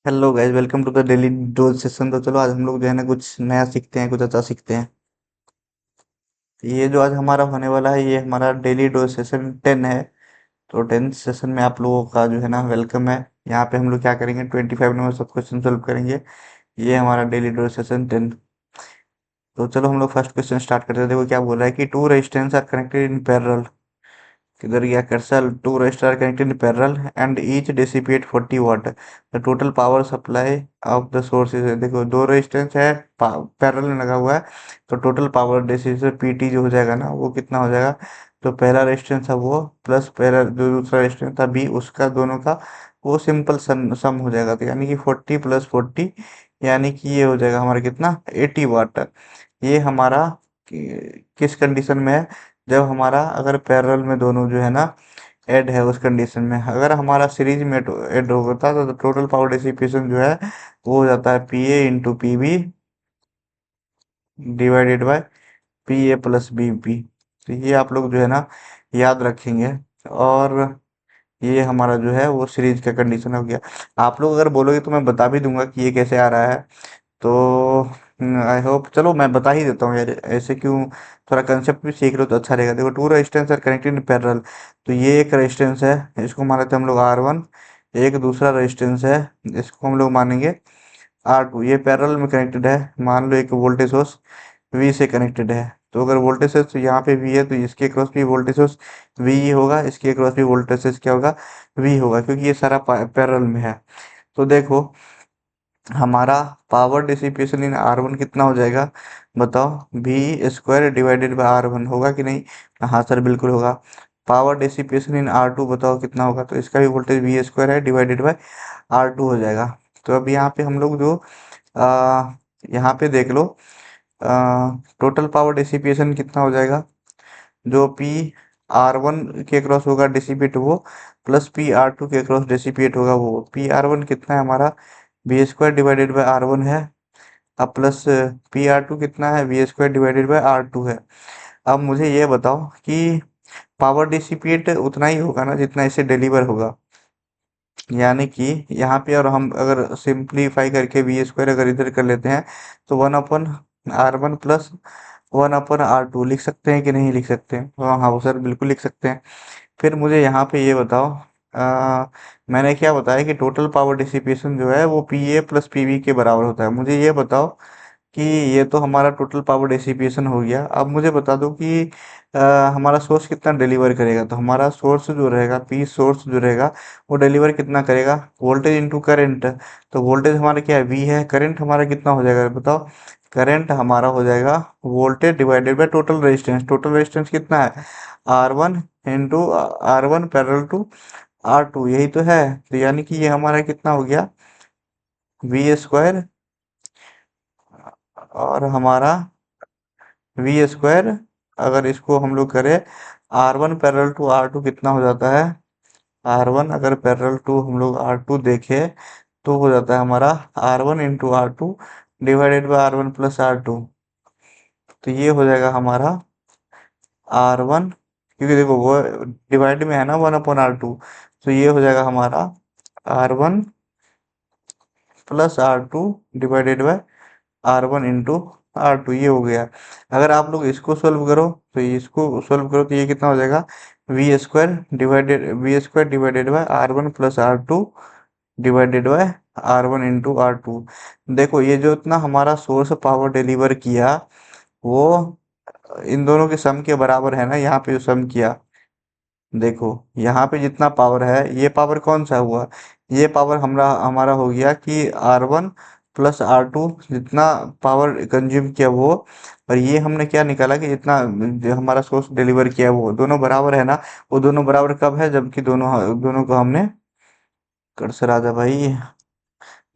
Hello guys, welcome to the daily dose session. तो चलो आज हम लोग जो है ना कुछ नया सीखते हैं, कुछ अच्छा सीखते हैं। ये जो आज हमारा होने वाला है, ये हमारा डेली डोज सेशन 10 है। तो 10th सेशन में आप लोगों का जो है ना वेलकम है। यहाँ पे हम लोग क्या करेंगे, 25 नंबर सब क्वेश्चन सोल्व करेंगे। ये हमारा डेली डोज सेशन 10। तो चलो हम लोग फर्स्ट क्वेश्चन स्टार्ट करते हैं। देखो क्या बोल रहा है कि two resistance are connected in parallel. किधर गया cursor? Two resistor connected in parallel and each dissipate 40 watt. The total power supply of the source is, देखो दो रेजिस्टेंस है, पैरेलल में लगा हुआ है। तो टोटल पावर डिसिपेट पीटी जो हो जाएगा ना, वो कितना हो जाएगा? तो पहला रेजिस्टेंस था वो प्लस पहला जो दूसरा रेजिस्टेंस था बी, उसका दोनों का वो सिंपल सम हो जाएगा। तो यानी कि 40 + 40, यानी कि ये हो जाएगा हमारा कितना, 80 वाट। ये हमारा किस कंडीशन में है? जब हमारा अगर पैरेलल में दोनों जो है ना ऐड है, उस कंडीशन में। अगर हमारा सीरीज में ऐड होता तो टोटल पावर डिसिपेशन जो है वो हो जाता है PA × PB divided by PA + BP। तो ये आप लोग जो है ना याद रखेंगे। और ये हमारा जो है वो सीरीज का कंडीशन हो गया। आप लोग अगर बोलोगे तो मैं बता भी दूंगा कि ये कैसे आ रहा है। तो आई होप, चलो मैं बता ही देता हूँ यार, ऐसे क्यों, थोड़ा कंसेप्ट भी सीख लो तो अच्छा रहेगा। देखो two resistance are connected in parallel. तो ये एक रेजिस्टेंस है, इसको मानते हैं हम लोग R1। एक दूसरा रेजिस्टेंस है, इसको हम लोग मानेंगे R2। ये पैरेलल में कनेक्टेड है। मान लो एक वोल्टेज सोर्स V से कनेक्टेड है। तो अगर वोल्टेज सोर्स यहाँ पे V है तो इसके क्रॉस भी वोल्टेज सोर्स V ही होगा, इसके क्रॉस भी वोल्टेज सोर्स क्या होगा, V होगा, क्योंकि ये सारा पैरेलल में है। तो देखो हमारा पावर डिसिपेशन इन R1 कितना हो जाएगा, बताओ? V² डिवाइडेड बाय R1 होगा कि नहीं? हाँ सर, बिल्कुल होगा। पावर डिसिपेशन इन R2 बताओ कितना होगा? तो इसका भी वोल्टेज V² है डिवाइडेड बाय R2 हो जाएगा। तो अब यहाँ पे हम लोग जो यहाँ पे देख लो, टोटल पावर डिसिपेशन कितना हो जाएगा? जो PR1 के क्रॉस होगा डिसिपेट वो, प्लस PR2 के क्रॉस डिसिपेट होगा वो। PR1 कितना है हमारा, V² डिवाइडेड बाय R1 है। अब प्लस PR2 कितना है, V² डिवाइडेड बाय R2 है। अब मुझे ये बताओ कि पावर डिसिपेट उतना ही होगा ना जितना इसे डिलीवर होगा। यानी कि यहाँ पे, और हम अगर सिंप्लीफाई करके V² अगर इधर कर लेते हैं तो 1/R1 प्लस 1/R2 लिख सकते हैं कि नहीं लिख सकते हैं? हाँ हाँ वो सर, बिल्कुल लिख सकते हैं। फिर मुझे यहाँ पे ये बताओ, मैंने क्या बताया कि टोटल पावर डिसिपेशन जो है वो PA + PB के बराबर होता है। मुझे ये बताओ कि ये तो हमारा टोटल पावर डिसिपेशन हो गया। अब मुझे बता दो कि अ, हमारा सोर्स कितना डिलीवर करेगा। तो हमारा सोर्स जो रहेगा, P सोर्स जो रहेगा, वो डिलीवर कितना करेगा, वोल्टेज इंटू करंट। तो वोल्टेज हमारा क्या है, V है। करंट हमारा कितना हो जाएगा बताओ? करंट हमारा हो जाएगा voltage divided by total resistance. Total resistance कितना है, R1 पैरेलल टू R2, यही तो है। तो यानी कि ये हमारा कितना हो गया, V²। और हमारा V², अगर इसको हम लोग करें R1 पैरेलल टू R2 कितना हो जाता है, R1 अगर पैरेलल टू हम लोग R2 देखें तो हो जाता है हमारा R1 × R2 divided by R1 + R2। तो ये हो जाएगा हमारा R1, क्योंकि देखो वो डिवाइड में है ना 1/R2। तो ये हो जाएगा हमारा R1 + R2 divided by R1 × R2, ये हो गया। अगर आप लोग इसको सोल्व करो, तो इसको सोल्व करो तो ये कितना हो जाएगा, V² divided by R1 + R2 divided by R1 × R2। देखो ये जो इतना हमारा सोर्स पावर डिलीवर किया, वो इन दोनों के सम के बराबर है ना। यहाँ पे जो सम किया, देखो यहाँ पे जितना पावर है, ये पावर कौन सा हुआ, ये पावर हमारा हमारा हो गया कि R1 + R2 जितना पावर कंज्यूम किया वो। और ये हमने क्या निकाला कि जितना जो हमारा सोर्स डिलीवर किया वो दोनों बराबर है ना। वो दोनों बराबर कब है, जबकि दोनों दोनों को हमने, कर्सर आजा भाई,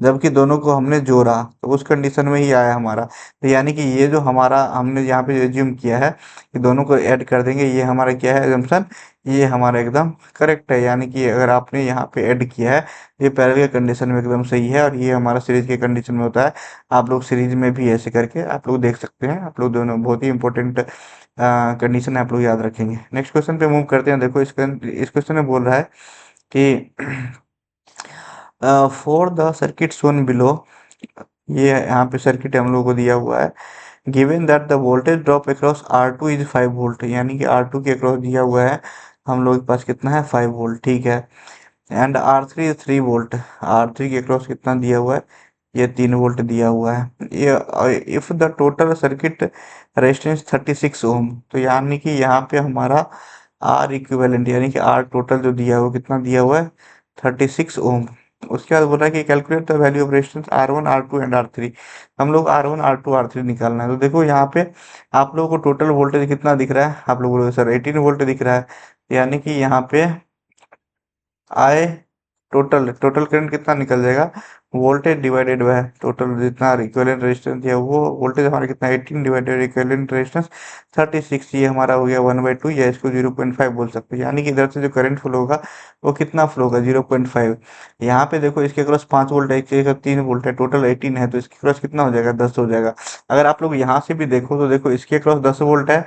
जबकि दोनों को हमने जोड़ा, तो उस कंडीशन में ही आया हमारा। तो यानी कि ये जो हमारा हमने यहाँ पे एज्यूम किया है कि दोनों को ऐड कर देंगे, ये हमारा क्या है, एजम्पशन, ये हमारा एकदम करेक्ट है। यानी कि अगर आपने यहाँ पे ऐड किया है, ये पैरेलल के कंडीशन में एकदम सही है, और ये हमारा सीरीज के कंडीशन में होता है। आप लोग सीरीज में भी ऐसे करके आप लोग देख सकते हैं। आप लोग दोनों बहुत ही इंपॉर्टेंट कंडीशन आप लोग याद रखेंगे। नेक्स्ट क्वेश्चन पे मूव करते हैं। देखो इस क्वेश्चन में बोल रहा है कि for the circuit shown below, ये यहाँ पे सर्किट हम लोगों को दिया हुआ है। Given that the voltage drop across R2 is 5 volt, यानी कि R2 के अक्रॉस दिया हुआ है हम लोग के पास कितना है 5 वोल्ट, ठीक है। And R3 is 3 volt, R3 के अक्रॉस कितना दिया हुआ है, ये 3 वोल्ट दिया हुआ है। ये if the total circuit resistance 36 ओम, तो यानी कि यहाँ पे हमारा R इक्विवेलेंट यानी कि R टोटल जो दिया हुआ कितना दिया हुआ है 36 ओम। उसके बाद बोला कि calculate the value of resistance R1 R2 and R3, हम लोग R1 R2 R3 निकालना है। तो देखो यहाँ पे आप लोगों को टोटल वोल्टेज कितना दिख रहा है, आप लोगों को सर 18 वोल्ट दिख रहा है, यानी कि यहाँ पे आए टोटल टोटल करंट कितना निकल जाएगा, वोल्टेज डिवाइडेड बाय टोटल जितना इक्विवेलेंट रेजिस्टेंस है वो वोल्टेज हमारा कितना 18 डिवाइडेड इक्विवेलेंट रेजिस्टेंस 36, ये हमारा हो गया 1/2, या इसको 0.5 बोल सकते हैं। यानी कि इधर से जो करंट फ्लो होगा वो कितना फ्लो होगा 0.5। यहाँ पे देखो इसके क्रॉस 5 वोल्ट है, इसके क्रॉस 3 वोल्ट है, टोटल 18 है, तो इसके क्रॉस कितना हो जाएगा 10 हो जाएगा। अगर आप लोग यहाँ से भी देखो तो देखो इसके क्रॉस 10 वोल्ट है,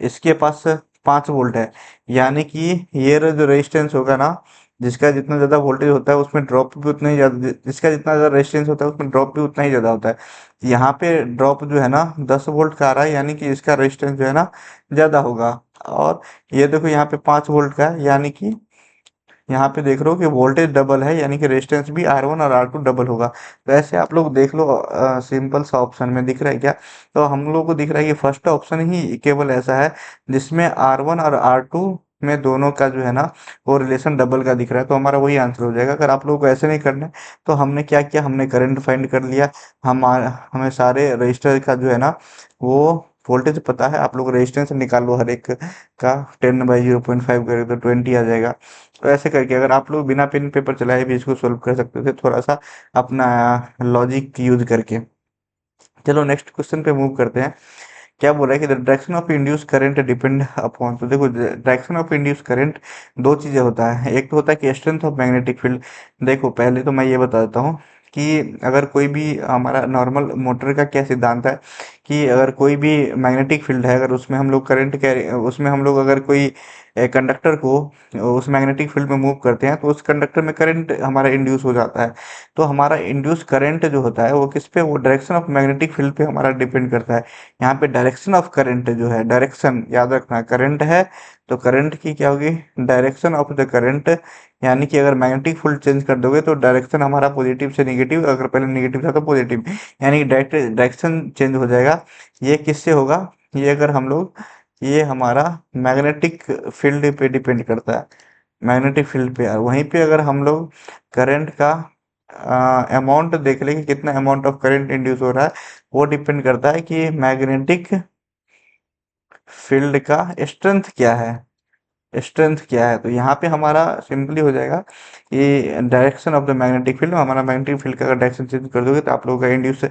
इसके पास 5 वोल्ट है, यानी कि ये जो रेजिस्टेंस होगा ना, जिसका जितना ज़्यादा वोल्टेज होता है उसमें ड्रॉप भी उतना ही ज़्यादा, जिसका जितना ज़्यादा रेजिस्टेंस होता है उसमें ड्रॉप भी उतना ही ज़्यादा होता है। यहाँ पे ड्रॉप जो है ना 10 वोल्ट का आ रहा है, यानी कि इसका रेजिस्टेंस जो है ना ज़्यादा होगा। और ये देखो यहाँ पे 5 वोल्ट का है, यानी कि यहाँ पे देख रहे हो कि वोल्टेज डबल है, यानी कि रेजिस्टेंस भी R1 और R2 डबल होगा। तो ऐसे आप लोग देख लो, सिंपल सा ऑप्शन में दिख रहा है क्या, तो हम लोग को दिख रहा है कि फर्स्ट ऑप्शन ही केवल ऐसा है जिसमें R1 और R2 में दोनों का जो है ना वो रिलेशन डबल का दिख रहा है, तो हमारा वही आंसर हो जाएगा। अगर आप लोगों को ऐसे नहीं करना है तो हमने क्या किया, हमने करंट फाइंड कर लिया। हमें सारे रजिस्टर का जो है ना वो वोल्टेज पता है, आप लोग रेजिस्टेंस निकाल लो हर एक का, 10/0.5 करें तो 20 आ जाएगा। तो ऐसे करके अगर आप लोग बिना पेन पेपर चलाए भी इसको सॉल्व कर सकते थे, थोड़ा सा अपना लॉजिक यूज करके। चलो नेक्स्ट क्वेश्चन पे मूव करते हैं। क्या बोल रहा है कि the direction of induce current depend upon, तो देखो डायरेक्शन ऑफ इंड्यूस करंट दो चीजें होता है, एक तो होता है कि स्ट्रेंथ ऑफ मैग्नेटिक फील्ड। देखो पहले तो मैं ये बता देता हूँ कि अगर कोई भी हमारा नॉर्मल मोटर का क्या सिद्धांत है कि अगर कोई भी मैग्नेटिक फील्ड है, अगर उसमें हम लोग करंट कैरी, उसमें हम लोग अगर कोई कंडक्टर को उस मैग्नेटिक फील्ड में मूव करते हैं तो उस कंडक्टर में करंट हमारा इंड्यूस हो जाता है। तो हमारा इंड्यूस करंट जो होता है वो किस पे, वो डायरेक्शन ऑफ मैग्नेटिक फील्ड पे हमारा डिपेंड करता है। यहाँ पे डायरेक्शन ऑफ करंट जो है, डायरेक्शन याद रखना, करंट है तो करंट की क्या होगी, डायरेक्शन ऑफ द करंट, यानी कि अगर मैग्नेटिक फील्ड चेंज कर दोगे तो डायरेक्शन हमारा पॉजिटिव से नेगेटिव, अगर पहले नेगेटिव था तो पॉजिटिव, यानी कि डायरेक्ट डायरेक्शन चेंज हो जाएगा। ये किससे होगा, ये अगर हम लोग, ये हमारा मैग्नेटिक फील्ड पे डिपेंड करता है, मैग्नेटिक फील्ड पे। वहीं पे अगर हम लोग करंट का अमाउंट देख ले कि कितना अमाउंट ऑफ करंट इंड्यूस हो रहा है, वो डिपेंड करता है कि मैग्नेटिक फील्ड का स्ट्रेंथ क्या है, स्ट्रेंथ क्या है। तो यहाँ पे हमारा सिंपली हो जाएगा कि direction of the magnetic field, हमारा मैग्नेटिक फील्ड का अगर डायरेक्शन चेंज कर दोगे तो आप लोगों का इंड्यूस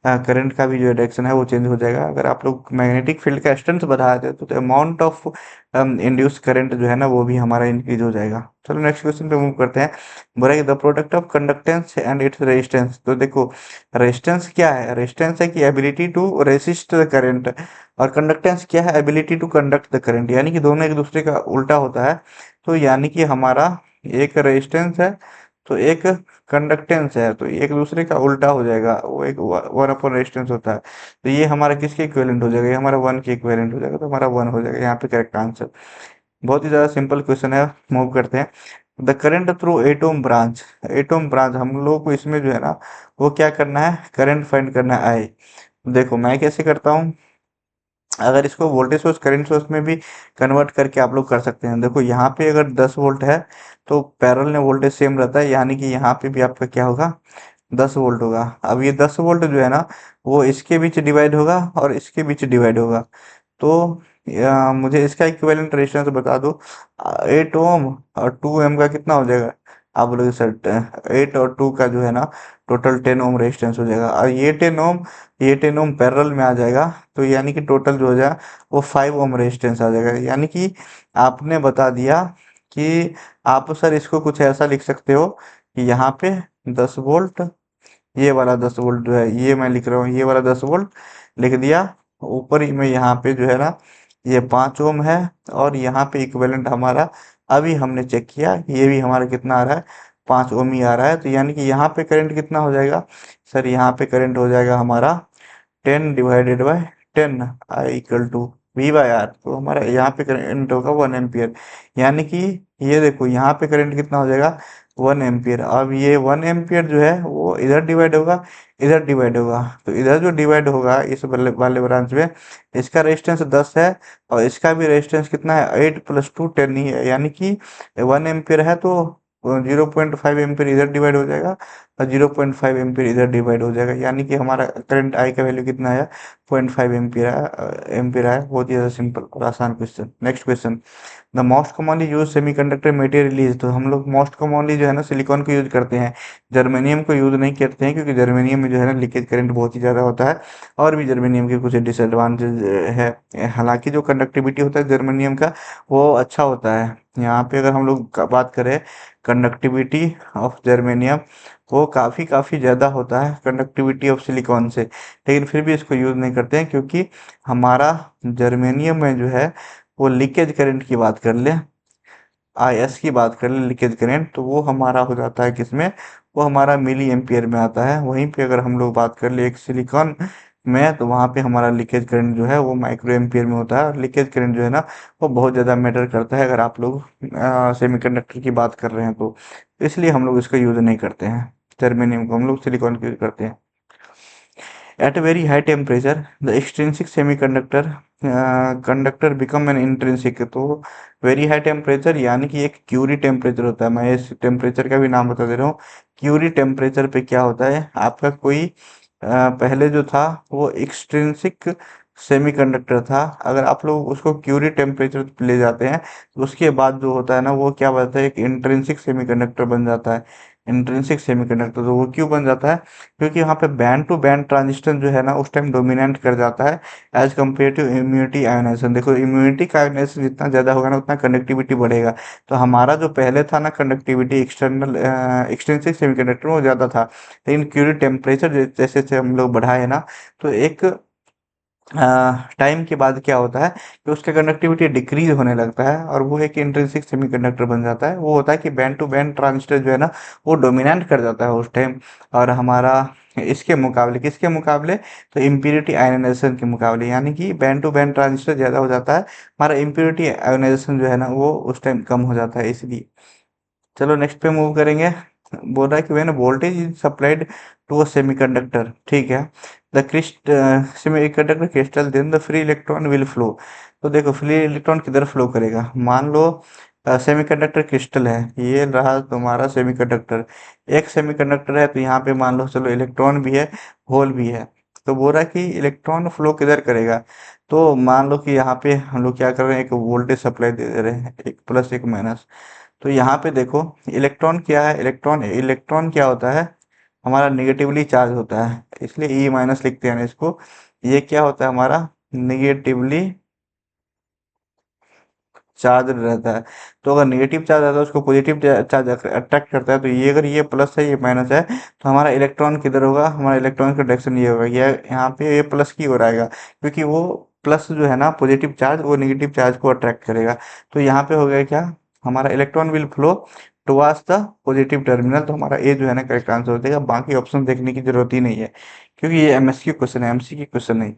करंट का भी जो डायरेक्शन है वो चेंज हो जाएगा। अगर आप लोग मैग्नेटिक फील्ड का स्ट्रेंथ बढ़ा देते तो अमाउंट ऑफ इंड्यूस करंट जो है ना वो भी हमारा इंक्रीज हो जाएगा। चलो नेक्स्ट क्वेश्चन पे मूव करते हैं। बोला कि the product of conductance and its resistance, तो देखो रेजिस्टेंस क्या है, रेजिस्टेंस है कि ability to resist the current, और कंडक्टेंस क्या है, ability to conduct the current, यानी कि दोनों एक दूसरे का उल्टा होता है। तो यानी कि हमारा एक रेजिस्टेंस है तो एक कंडक्टेंस है, तो एक दूसरे का उल्टा हो जाएगा, वो एक 1 अपॉन रेजिस्टेंस होता है। तो ये हमारा किसके इक्विवेलेंट हो जाएगा, ये हमारा 1 के इक्विवेलेंट हो जाएगा, तो हमारा 1 हो जाएगा यहाँ पे करेक्ट आंसर। बहुत ही ज़्यादा सिंपल क्वेश्चन है, मूव करते हैं। The current through 8 ohm branch, 8 ohm branch हम लोगों को इसमें जो है ना वो क्या करना है, करंट फाइंड करना है। देखो मैं कैसे करता हूँ, अगर इसको वोल्टेज सोर्स करंट सोर्स में भी कन्वर्ट करके आप लोग कर सकते हैं। देखो यहाँ पे अगर 10 वोल्ट है तो पैरेलल में वोल्टेज सेम रहता है, यानी कि यहाँ पे भी आपका क्या होगा 10 वोल्ट होगा। अब ये 10 वोल्ट जो है ना वो इसके बीच डिवाइड होगा और इसके बीच डिवाइड होगा। तो मुझे इसका इक्विवेलेंट रेजिस्टेंस बता दो, 8 ओम और 2 एम का कितना हो जाएगा, आप बोलोगे सर 8 और 2 का जो है ना टोटल 10 ओम रेजिस्टेंस हो जाएगा, और ये 10 ओम पैरेलल में आ जाएगा, तो यानी कि टोटल जो हो जाएगा वो 5 ओम रेजिस्टेंस आ जाएगा। यानी कि आपने बता दिया कि आप सर इसको कुछ ऐसा लिख सकते हो कि यहाँ पे 10 वोल्ट, ये वाला 10 वोल्ट जो है ये मैं लिख रहा हूँ, ये वाला 10 वोल्ट लिख दिया, ऊपर ही में यहाँ पे जो है ना ये 5 ओम है, और यहाँ पे इक्विवेलेंट हमारा अभी हमने चेक किया ये भी हमारा कितना आ रहा है 5 ओम ही आ रहा है, तो यानी कि यहाँ पे करंट कितना हो जाएगा सर, यहाँ पे करंट हो जाएगा हमारा 10/10, आई इक्वल टू V/R। तो हमारा यहाँ पे करंट होगा 1 एम्पियर, यानी कि ये देखो यहाँ पे करंट कितना हो जाएगा 1 एम्पियर। अब ये 1 एम्पियर जो है वो इधर डिवाइड होगा, इधर डिवाइड होगा, तो इधर जो डिवाइड होगा इस वाले ब्रांच में, इसका रेजिस्टेंस 10 है और इसका भी रेजिस्टेंस कितना है 8 + 2 10 ही है, यानी कि 1 एम्पियर है तो 0.5 एम्पियर इधर डिवाइड हो जाएगा और 0.5 एम्पियर इधर डिवाइड हो जाएगा, यानी कि हमारा करंट आई का वैल्यू कितना आया 0.5 एम्पियर आया। बहुत ही ज़्यादा सिंपल और आसान question. Next question, the most commonly use semiconductor material is, तो हम लोग मोस्ट कॉमनली जो है ना सिलिकॉन को यूज करते हैं, जर्मेनियम को यूज नहीं करते हैं, क्योंकि जर्मेनियम में जो है ना लीकेज करंट बहुत ही ज़्यादा होता है और भी जर्मेनियम के कुछ डिसएडवांटेज है। हालांकि जो कंडक्टिविटी होता है जर्मेनियम का वो अच्छा होता है। यहाँ पे अगर हम लोग बात करें कंडक्टिविटी ऑफ जर्मेनियम, वो काफ़ी ज़्यादा होता है कंडक्टिविटी ऑफ सिलिकॉन से, लेकिन फिर भी इसको यूज़ नहीं करते हैं, क्योंकि हमारा जर्मेनियम में जो है वो लीकेज करंट की बात कर ले, IS की बात कर ले लीकेज करंट, तो वो हमारा हो जाता है किसमें, वो हमारा मिली एम्पियर में आता है। वहीं पे अगर हम लोग बात कर ले एक सिलिकॉन में, तो वहाँ पे हमारा लीकेज करंट जो है वो माइक्रो एम्पियर में होता है, और लीकेज करंट जो है ना वो बहुत ज़्यादा मैटर करता है अगर आप लोग सेमीकंडक्टर की बात कर रहे हैं तो, इसलिए हम लोग इसका यूज़ नहीं करते हैं, जर्मेनियम को हम लोग सिलिकॉन का यूज़ करते हैं। At a very high temperature, the extrinsic semiconductor conductor become an intrinsic। तो वेरी हाई टेम्परेचर यानी कि एक क्यूरी टेम्परेचर होता है, मैं इस टेम्परेचर का भी नाम बता दे रहा हूँ। क्यूरी टेम्परेचर पे क्या होता है, आपका कोई पहले जो था वो एक्सट्रिंसिक सेमीकंडक्टर था, अगर आप लोग उसको क्यूरी टेम्परेचर पे ले जाते हैं तो उसके बाद जो होता है ना वो क्या बनता है, एक इंट्रिंसिक सेमीकंडक्टर बन जाता है। इंट्रिंसिक सेमीकंडक्टर तो वो क्यों बन जाता है, क्योंकि वहाँ पे बैंड टू बैंड ट्रांजिस्टर जो है ना उस टाइम डोमिनेट कर जाता है as compare to immunity ionization. देखो इम्यूनिटी का आयोनाइजेशन जितना ज़्यादा होगा ना उतना कंडक्टिविटी बढ़ेगा, तो हमारा जो पहले था ना कंडक्टिविटी एक्सटर्नल एक्सटेंसिव सेमीकंडक्टर में वो ज़्यादा था, लेकिन क्यूरी टेम्परेचर जैसे जैसे हम लोग बढ़ाए ना, तो एक टाइम के बाद क्या होता है कि उसका कंडक्टिविटी डिक्रीज होने लगता है और वो एक इंट्रिंसिक सेमीकंडक्टर बन जाता है। वो होता है कि बैंड टू बैंड ट्रांजिस्टर जो है ना वो डोमिनेंट कर जाता है उस टाइम, और हमारा इसके मुकाबले किसके मुकाबले, तो इम्प्योरिटी आयोनाइजेशन के मुकाबले, यानी कि बैंड टू बैंड ट्रांजिस्टर ज़्यादा हो जाता है, हमारा इम्प्योरिटी आयोनाइजेशन जो है ना वो उस टाइम कम हो जाता है इसलिए। चलो नेक्स्ट पे मूव करेंगे। बोल रहा है कि when voltage is supplied to a semiconductor, ठीक है, the crist semiconductor crystal then the free electron will flow. तो देखो फ्री इलेक्ट्रॉन किधर फ्लो करेगा, मान लो सेमीकंडक्टर क्रिस्टल है, ये रहा तुम्हारा सेमीकंडक्टर, एक सेमीकंडक्टर है तो यहाँ पे मान लो चलो इलेक्ट्रॉन भी है होल भी है, तो बोल रहा है कि इलेक्ट्रॉन फ्लो किधर करेगा। तो मान लो कि यहाँ पे हम लोग क्या कर रहे हैं, एक वोल्टेज सप्लाई दे दे रहे हैं, एक प्लस एक माइनस। तो यहाँ पे देखो इलेक्ट्रॉन क्या है, इलेक्ट्रॉन इलेक्ट्रॉन क्या होता है, हमारा निगेटिवली चार्ज होता है, इसलिए ई माइनस लिखते हैं ना इसको। ये क्या होता है हमारा निगेटिवली चार्ज रहता है, तो अगर नेगेटिव चार्ज रहता है उसको पॉजिटिव चार्ज अट्रैक्ट करता है, तो ये अगर ये प्लस है ये माइनस है, तो हमारा इलेक्ट्रॉन किधर होगा, हमारा इलेक्ट्रॉन का डायरेक्शन ये होगा, ये यहाँ पे ये प्लस की ओर आएगा, क्योंकि वो प्लस जो है ना पॉजिटिव चार्ज वो नेगेटिव चार्ज को अट्रैक्ट करेगा। तो यहाँ पे हो गया क्या, हमारा electron will flow towards the positive terminal, तो हमारा ए जो है ना करेक्ट आंसर हो जाएगा, बाकी ऑप्शन देखने की जरूरत ही नहीं है, क्योंकि ये MSQ क्वेश्चन है, MCQ क्वेश्चन नहीं।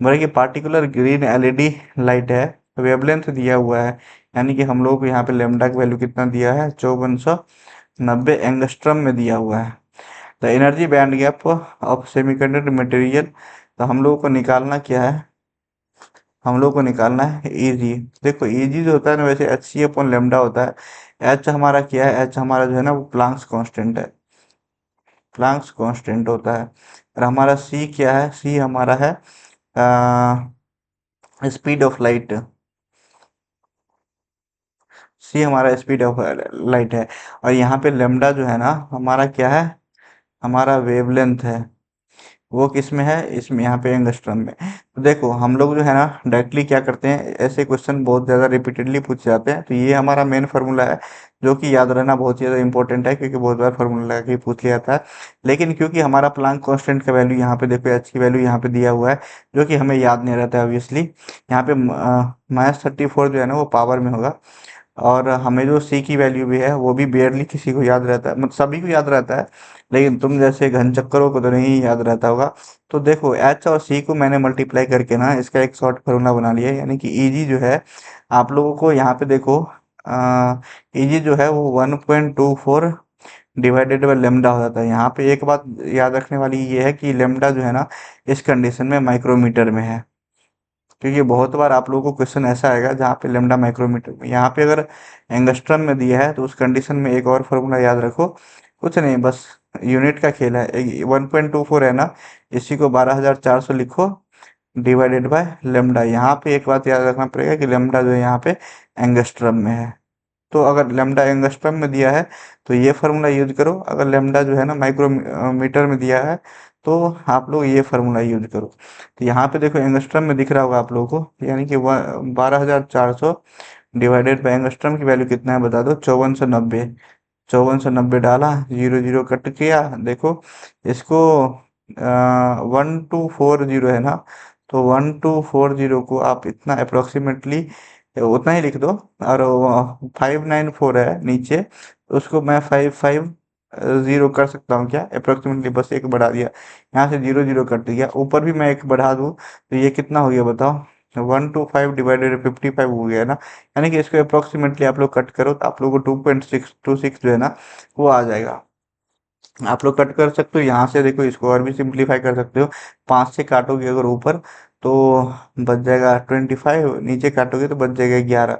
बोला कि पार्टिकुलर ग्रीन LED लाइट है, वेवलेंथ दिया हुआ है, यानी कि हम लोग को यहाँ पे लेमडा की वैल्यू कितना दिया है 5490 एंगस्ट्रम में दिया हुआ है। The energy band gap of semiconductor material, तो हम लोगों को निकालना क्या है, हम लोग को निकालना है Eg। देखो Eg जो होता है ना वैसे hc/λ होता है, h हमारा क्या है, h हमारा जो है ना वो प्लांक्स कांस्टेंट है, प्लांक्स कांस्टेंट होता है, और हमारा c क्या है, c हमारा है स्पीड ऑफ लाइट, सी हमारा स्पीड ऑफ लाइट है, और यहाँ पे लेमडा जो है ना हमारा क्या है, हमारा वेवलेंथ है, वो किस में है, इसमें यहाँ पे एंगस्ट्रम में। तो देखो हम लोग जो है ना डायरेक्टली क्या करते हैं, ऐसे क्वेश्चन बहुत ज़्यादा रिपीटेडली पूछ जाते हैं, तो ये हमारा मेन फार्मूला है जो कि याद रहना बहुत ज़्यादा इंपॉर्टेंट है, क्योंकि बहुत बार फार्मूला लगा के पूछ लिया जाता है। लेकिन क्योंकि हमारा प्लांक कांस्टेंट का वैल्यू यहाँ पे देखो एच की वैल्यू यहाँ पे दिया हुआ है, जो कि हमें याद नहीं रहता है ऑब्वियसली। यहाँ पे -34 जो है ना वो पावर में होगा, और हमें जो सी की वैल्यू भी है वो भी बेयरली किसी को याद रहता है, मतलब सभी को याद रहता है, लेकिन तुम जैसे घन चक्करों को तो नहीं याद रहता होगा। तो देखो एच और सी को मैंने मल्टीप्लाई करके ना इसका एक शॉर्ट फॉर्मूला बना लिया है, यानी कि ईजी जो है आप लोगों को यहाँ पे देखो, ईजी जो है वो 1.24 डिवाइडेड बाय लेमडा हो जाता है। यहाँ पे एक बात याद रखने वाली ये है कि लेमडा जो है ना इस कंडीशन में माइक्रोमीटर में है, क्योंकि बहुत बार आप लोगों को क्वेश्चन ऐसा आएगा जहाँ पे लेमडा माइक्रोमीटर में, यहाँ पे अगर एंगस्ट्रम में दिया है तो उस कंडीशन में एक और फॉर्मूला याद रखो, कुछ नहीं बस यूनिट का खेल है। 1.24 है ना, इसी को 12,400 लिखो डिवाइडेड बाय लेमडा। यहाँ पे एक बात याद रखना पड़ेगा कि लेमडा जो है यहाँ पे एंगस्ट्रम में है। तो अगर लेमडा एंगस्ट्रम में दिया है तो ये फार्मूला यूज करो, अगर लेमडा जो है ना माइक्रोमीटर में दिया है तो आप लोग ये फार्मूला यूज करो। तो यहाँ पे देखो एंगस्ट्रम में दिख रहा होगा आप लोगों को, यानी कि 12,400 डिवाइडेड बाय एंगस्ट्रम की वैल्यू कितना है बता दो, 5490। 5490 डाला, जीरो जीरो कट किया, देखो इसको 1240 है ना, तो 1240 को आप इतना अप्रोक्सीमेटली उतना ही लिख दो। और 594 है नीचे, तो उसको मैं 550 कर सकता हूँ क्या, अप्रोक्सीमेटली बस एक बढ़ा दिया, यहाँ से जीरो जीरो कट दिया, ऊपर भी मैं एक बढ़ा दूँ तो ये कितना हो गया बताओ, 125 डिवाइडेड 55 हो गया ना। यानी कि इसको अप्रोक्सीमेटली आप लोग कट करो तो आप लोगों को 2.626 जो है ना वो आ जाएगा। आप लोग कट कर सकते हो यहाँ से, देखो इसको और भी सिंप्लीफाई कर सकते हो, 5 से काटोगे अगर ऊपर तो बच जाएगा 25, नीचे काटोगे तो बच जाएगा 11।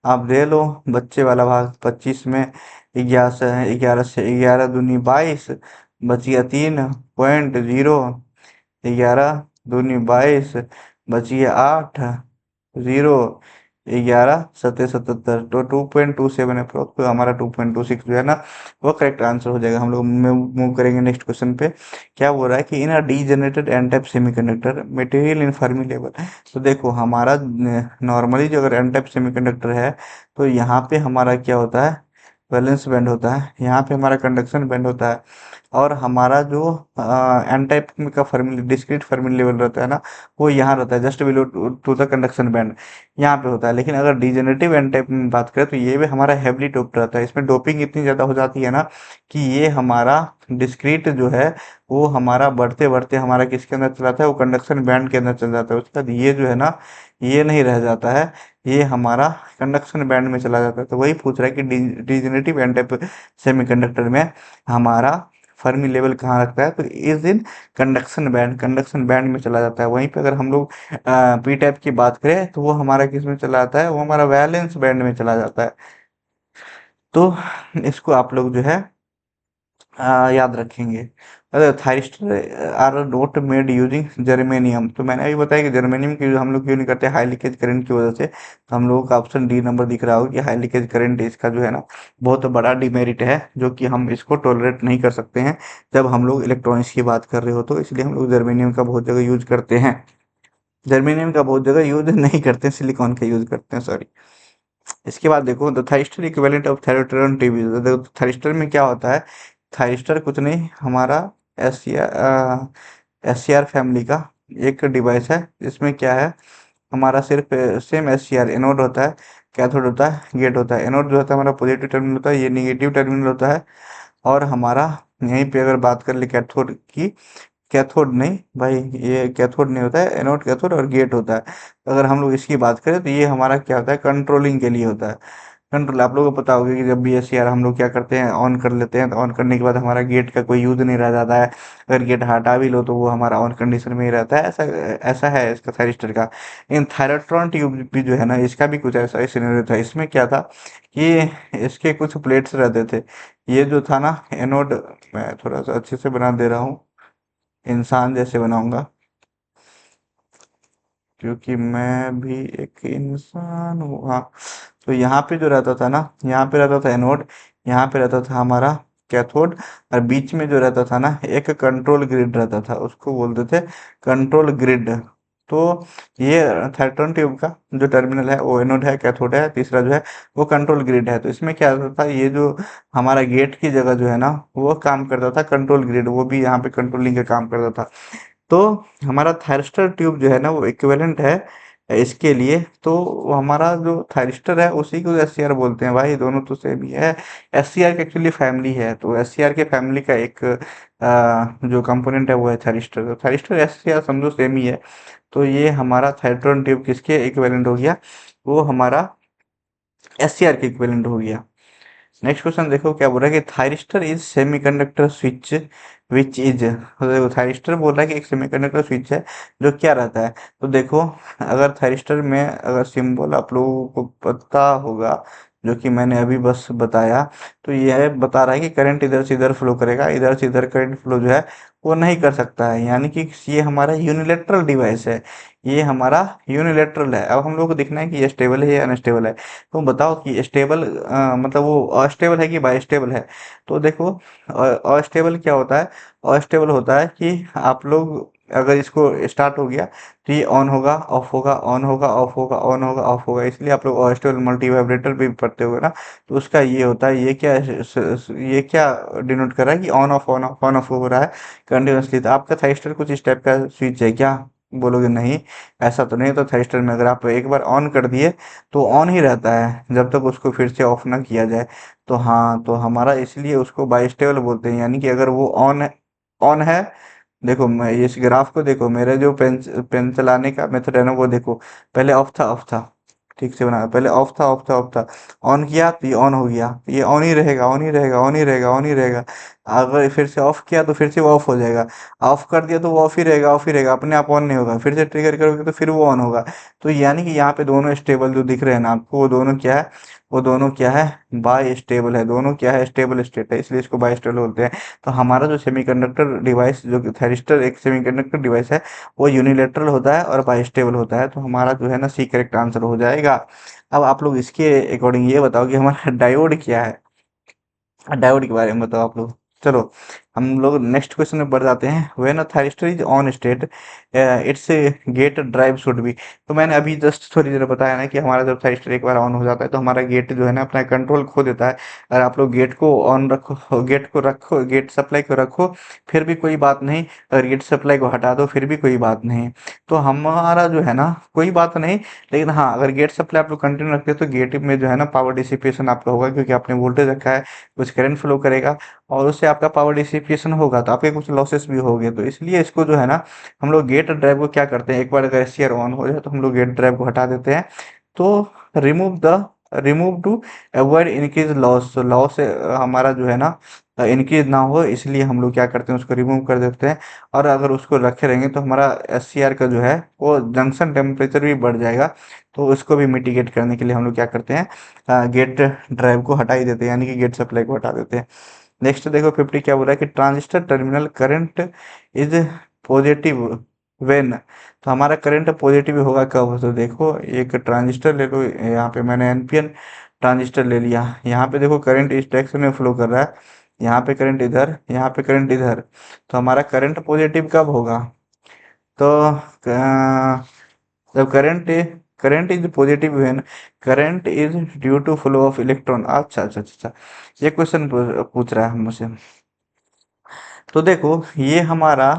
आप दे लो बच्चे वाला भाग, 25 में 11 से 11 से 11 दूनी 22, बच गया 3.0, 11 दूनी 22, बच गया 8, 0, 11 7 77, तो 2.27 अप्रोक्स, तो हमारा 2.26 जो है ना वो करेक्ट आंसर हो जाएगा। हम लोग मूव करेंगे नेक्स्ट क्वेश्चन पे। क्या बोल रहा है कि in a degenerated n type semiconductor material in Fermi level. तो देखो हमारा नॉर्मली जो अगर एन टाइप सेमीकंडक्टर है तो यहाँ पे हमारा क्या होता है, वैलेंस बैंड होता है, यहाँ पे हमारा कंडक्शन बैंड होता है, और हमारा जो एन टाइप का फर्मी डिस्क्रीट फर्मी लेवल रहता है ना वो यहाँ रहता है just below to the conduction band, यहाँ पे होता है। लेकिन अगर डिजेनरेटिव एन टाइप में बात करें तो ये भी हमारा हेवली डोप्ड रहता है, इसमें डोपिंग इतनी ज़्यादा हो जाती है ना कि ये हमारा डिस्क्रीट जो है वो हमारा बढ़ते बढ़ते हमारा किसके अंदर चला जाता है, वो कंडक्शन बैंड के अंदर चल जाता है। उसके बाद ये जो है ना ये नहीं रह जाता है, ये हमारा कंडक्शन बैंड में चला जाता है। तो वही पूछ रहा है कि डिजेनरेटिव एन टाइप सेमीकंडक्टर में हमारा फर्मी लेवल कहाँ रखता है, तो इस दिन कंडक्शन बैंड में चला जाता है। वहीं पे अगर हम लोग पी टाइप की बात करें तो वो हमारा किस में चला जाता है, वो हमारा वैलेंस बैंड में चला जाता है। तो इसको आप लोग जो है याद रखेंगे। अगर thyristor are not made using germanium, तो मैंने अभी बताया कि जर्मेनियम की हम लोग क्यों नहीं करते, हाई लीकेज करंट की वजह से। तो हम लोगों का ऑप्शन डी नंबर दिख रहा होगा कि हाई लीकेज करंट इसका जो है ना बहुत बड़ा डिमेरिट है, जो कि हम इसको टॉलरेट नहीं कर सकते हैं जब हम लोग इलेक्ट्रॉनिक्स की बात कर रहे हो, तो इसलिए हम लोग जर्मेनियम का बहुत जगह यूज करते हैं। जर्मेनियम का बहुत जगह यूज नहीं करते हैं, सिलिकॉन का यूज करते हैं, सॉरी। इसके बाद देखो the thyristor equivalent of thyratron TV. देखो थायरिस्टर में क्या होता है, थायरिस्टर कुछ नहीं हमारा S S C R family का एक डिवाइस है, जिसमें क्या है हमारा सिर्फ same S C R anode होता है, कैथोड होता है, गेट होता है। एनोड जो होता है हमारा पॉजिटिव टर्मिनल होता है, ये निगेटिव टर्मिनल होता है। और हमारा यहीं पे अगर बात कर ले कैथोड की, कैथोड नहीं भाई, ये कैथोड नहीं होता है, एनोड कैथोड और गेट होता है। अगर हम लोग इसकी बात करें तो ये हमारा क्या होता है, कंट्रोलिंग के लिए होता है। कंट्रोल आप लोगों को पता होगा कि जब भी एसीआर हम लोग क्या करते हैं, ऑन कर लेते हैं, तो ऑन करने के बाद हमारा गेट का कोई यूज नहीं रह जाता है। अगर गेट हटा भी लो तो वो हमारा ऑन कंडीशन में ही रहता है। ऐसा ऐसा है इसका थायरिस्टर का। इन थायरोट्रॉन ट्यूब भी जो है ना इसका भी कुछ ऐसा ही सिनेरियो था। इसमें क्या था कि इसके कुछ प्लेट्स रहते थे, ये जो था ना एनोड, मैं थोड़ा सा अच्छे से बना दे रहा हूँ, इंसान जैसे बनाऊंगा क्योंकि मैं भी एक इंसान हूँ, हाँ। तो यहाँ पे जो रहता था ना, यहाँ पे रहता था एनोड, यहाँ पे रहता था हमारा कैथोड, और बीच में जो रहता था ना एक कंट्रोल ग्रिड रहता था, उसको बोलते थे कंट्रोल ग्रिड। तो ये थर्टन ट्यूब का जो टर्मिनल है वो एनोड है, कैथोड है, तीसरा जो है वो कंट्रोल ग्रिड है। तो इसमें क्या होता था, ये जो हमारा गेट की जगह जो है ना वो काम करता था कंट्रोल ग्रिड, वो भी यहाँ पे कंट्रोलिंग का काम करता था। तो हमारा थायरिस्टर ट्यूब जो है ना वो इक्विवेलेंट है इसके लिए तो हमारा जो थायरिस्टर है उसी को एससीआर बोलते हैं भाई, दोनों तो सेम ही है। एससीआर की एक्चुअली फैमिली है, तो एससीआर के फैमिली का एक जो कंपोनेंट है वो है थायरिस्टर, तो थायरिस्टर एससीआर समझो सेम ही है। तो ये हमारा थायरट्रॉन ट्यूब किसके इक्विवेलेंट हो गया, वो हमारा एससीआर के इक्विवेलेंट हो गया। नेक्स्ट क्वेश्चन देखो क्या बोल रहा है कि thyristor is semiconductor switch which is, देखो थायरिस्टर बोल रहा है कि एक सेमीकंडक्टर स्विच है जो क्या रहता है। तो देखो अगर थायरिस्टर में अगर सिंबल आप लोगों को पता होगा, जो कि मैंने अभी बस बताया, तो यह बता रहा है कि करंट इधर से इधर फ्लो करेगा, इधर से इधर करंट फ्लो जो है वो नहीं कर सकता है, यानी कि ये हमारा यूनिलेटरल डिवाइस है, ये हमारा यूनिलेटरल है। अब हम लोग को देखना है कि ये स्टेबल है या अनस्टेबल है। तो बताओ कि स्टेबल मतलब वो अस्टेबल है कि बाइस्टेबल है। तो देखो अस्टेबल क्या होता है, अस्टेबल होता है कि आप लोग अगर इसको स्टार्ट हो गया तो ये ऑन होगा ऑफ होगा, ऑन होगा ऑफ होगा, ऑन होगा ऑफ होगा, इसलिए आप लोग अस्टेबल मल्टी वाइब्रेटर भी पढ़ते होगे ना। तो उसका ये होता है, ये क्या डिनोट कर रहा है कि ऑन ऑफ हो रहा है कंटिन्यूसली। तो आपका थाइस्टर कुछ इस टाइप का स्विच है क्या, बोलोगे नहीं ऐसा तो नहीं। तो थाइस्टर में अगर आप एक बार ऑन कर दिए तो ऑन ही रहता है जब तक उसको फिर से ऑफ ना किया जाए। तो हाँ, तो हमारा इसलिए उसको बाइस्टेबल बोलते हैं, यानी कि अगर वो ऑन है, देखो मैं इस ग्राफ को देखो, मेरे जो पेन पेन चलाने का मेथड है ना वो देखो, पहले ऑफ था, ठीक से बना, पहले ऑफ था, ऑन किया तो ये ऑन हो गया, ये ऑन ही रहेगा, ऑन ही रहेगा, ऑन ही रहेगा, ऑन ही रहेगा। अगर फिर से ऑफ किया तो फिर से वो ऑफ हो जाएगा, ऑफ कर दिया तो वो ऑफ ही रहेगा, ऑफ ही रहेगा, अपने आप ऑन नहीं होगा, फिर से ट्रिगर करोगे तो फिर वो ऑन होगा। तो यानी कि यहाँ पे दोनों स्टेबल जो दिख रहे हैं ना आपको, वो दोनों क्या है, वो दोनों क्या है, बाई स्टेबल है, दोनों क्या है, स्टेबल स्टेट है, इसलिए इसको बाई स्टेबल बोलते हैं। तो हमारा जो सेमीकंडक्टर डिवाइस जो कि थायरिस्टर एक सेमीकंडक्टर डिवाइस है, वो यूनिलेटरल होता है और बाई स्टेबल होता है। तो हमारा जो है ना सी करेक्ट आंसर हो जाएगा। अब आप लोग इसके अकॉर्डिंग ये बताओ कि हमारा डायोड क्या है, डायोड के बारे में बताओ आप लोग। चलो हम लोग नेक्स्ट क्वेश्चन में बढ़ जाते हैं। When a thyristor is on state it's get drive should be. तो मैंने अभी जस्ट थोड़ी देर बताया ना कि हमारा जब थायरिस्टर एक बार ऑन हो जाता है तो हमारा गेट जो है ना अपना कंट्रोल खो देता है। अगर आप लोग गेट को ऑन रखो, गेट सप्लाई को रखो फिर भी कोई बात नहीं, अगर गेट सप्लाई को हटा दो फिर भी कोई बात नहीं। तो हमारा जो है ना कोई बात नहीं, लेकिन हाँ अगर गेट सप्लाई आप लोग कंटिन्यू रखते हैं तो गेट में जो है ना पावर डिसिपेशन आपका होगा, क्योंकि आपने वोल्टेज रखा है, कुछ करंट फ्लो करेगा और उससे आपका पावर डिसिपेशन होगा, तो आपके कुछ लॉसेस भी होंगे। तो इसलिए इसको जो है ना हम लोग गेट ड्राइव को क्या करते हैं, एक बार अगर एससीआर ऑन हो जाए तो हम लोग गेट ड्राइव को हटा देते हैं। तो remove to avoid increase loss, loss हमारा जो है ना इंक्रीज ना हो, इसलिए हम लोग क्या करते हैं उसको रिमूव कर देते हैं। और अगर उसको रखे रहेंगे तो हमारा एससीआर का जो है वो जंक्शन टेम्परेचर भी बढ़ जाएगा। तो उसको भी मिटिगेट करने के लिए हम लोग क्या करते हैं, गेट ड्राइव को हटा ही देते हैं, यानी कि गेट सप्लाई को हटा देते हैं। नेक्स्ट देखो 50 क्या बोल रहा है कि transistor terminal current is positive when. तो हमारा करंट पॉजिटिव होगा कब, तो देखो एक ट्रांजिस्टर ले लो, यहाँ पे मैंने एनपीएन ट्रांजिस्टर ले लिया, यहाँ पे देखो करंट इस डायरेक्शन में फ्लो कर रहा है, यहाँ पे करंट इधर, यहाँ पे करंट इधर। तो हमारा करंट पॉजिटिव कब होगा, तो जब current is positive when current is due to flow of electron. अच्छा अच्छा अच्छा अच्छा। ये क्वेश्चन पूछ रहा है मुझसे। तो देखो ये हमारा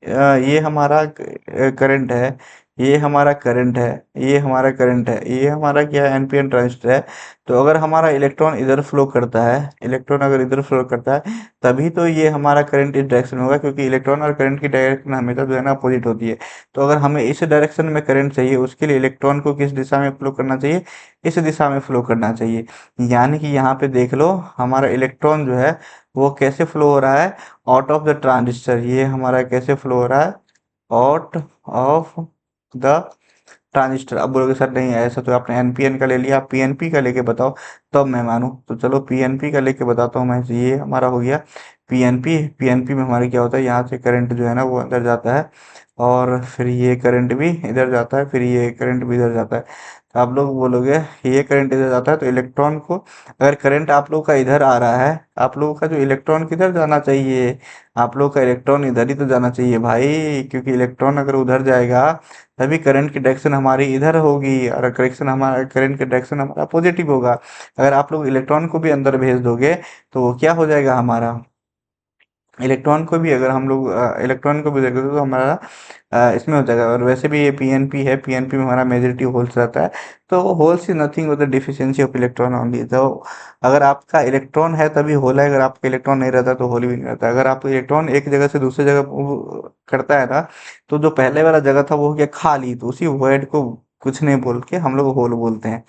करंट है, ये हमारा करंट है, ये हमारा करंट है, ये हमारा क्या है, एनपीएन ट्रांजिस्टर है। तो अगर हमारा इलेक्ट्रॉन इधर फ्लो करता है, इलेक्ट्रॉन अगर इधर फ्लो करता है तभी तो ये हमारा करंट इस डायरेक्शन में होगा, क्योंकि इलेक्ट्रॉन और करंट की डायरेक्शन हमेशा जो है ना अपोजिट होती है। तो अगर हमें इस डायरेक्शन में करंट चाहिए उसके लिए इलेक्ट्रॉन को किस दिशा में फ्लो करना चाहिए, इस दिशा में फ्लो करना चाहिए। यानी कि यहाँ पे देख लो हमारा इलेक्ट्रॉन जो है वो कैसे फ्लो हो रहा है, आउट ऑफ द ट्रांजिस्टर। ये हमारा कैसे फ्लो हो रहा है, आउट ऑफ द ट्रांजिस्टर। अब बोलोगे सर नहीं ऐसा तो आपने एनपीएन का ले लिया, आप पीएनपी का लेके बताओ तब मैं मानूं। तो चलो पीएनपी का लेके बताता हूँ मैं, ये हमारा हो गया पीएनपी। पीएनपी में हमारे क्या होता है, यहाँ से करंट जो है ना वो अंदर जाता है और फिर ये करंट भी इधर जाता है, फिर ये करंट भी इधर जाता है। तो आप लोग बोलोगे ये करंट इधर जाता है तो इलेक्ट्रॉन को, अगर करंट आप लोग का इधर आ रहा है, आप लोगों का जो इलेक्ट्रॉन किधर जाना चाहिए, आप लोग का इलेक्ट्रॉन इधर ही तो जाना चाहिए भाई, क्योंकि इलेक्ट्रॉन अगर उधर जाएगा तभी करंट की डायरेक्शन हमारी इधर होगी और करेक्शन हमारा करंट की डायरेक्शन हमारा पॉजिटिव होगा। अगर आप लोग इलेक्ट्रॉन को भी अंदर भेज दोगे तो वो क्या हो जाएगा हमारा, इलेक्ट्रॉन को भी अगर हम लोग इलेक्ट्रॉन को भी देखें तो हमारा इसमें हो जाएगा। और वैसे भी ये पीएनपी है, पीएनपी में हमारा मेजॉरिटी होल्स रहता है। तो holes is nothing with the deficiency of electron only. तो अगर आपका इलेक्ट्रॉन है तभी होल है, अगर आपका इलेक्ट्रॉन नहीं रहता तो होल भी नहीं रहता। अगर आपका इलेक्ट्रॉन एक जगह से दूसरी जगह करता है ना, तो जो पहले वाला जगह था वो हो गया खाली, तो उसी वर्ड को कुछ नहीं बोल के हम लोग होल बोलते हैं।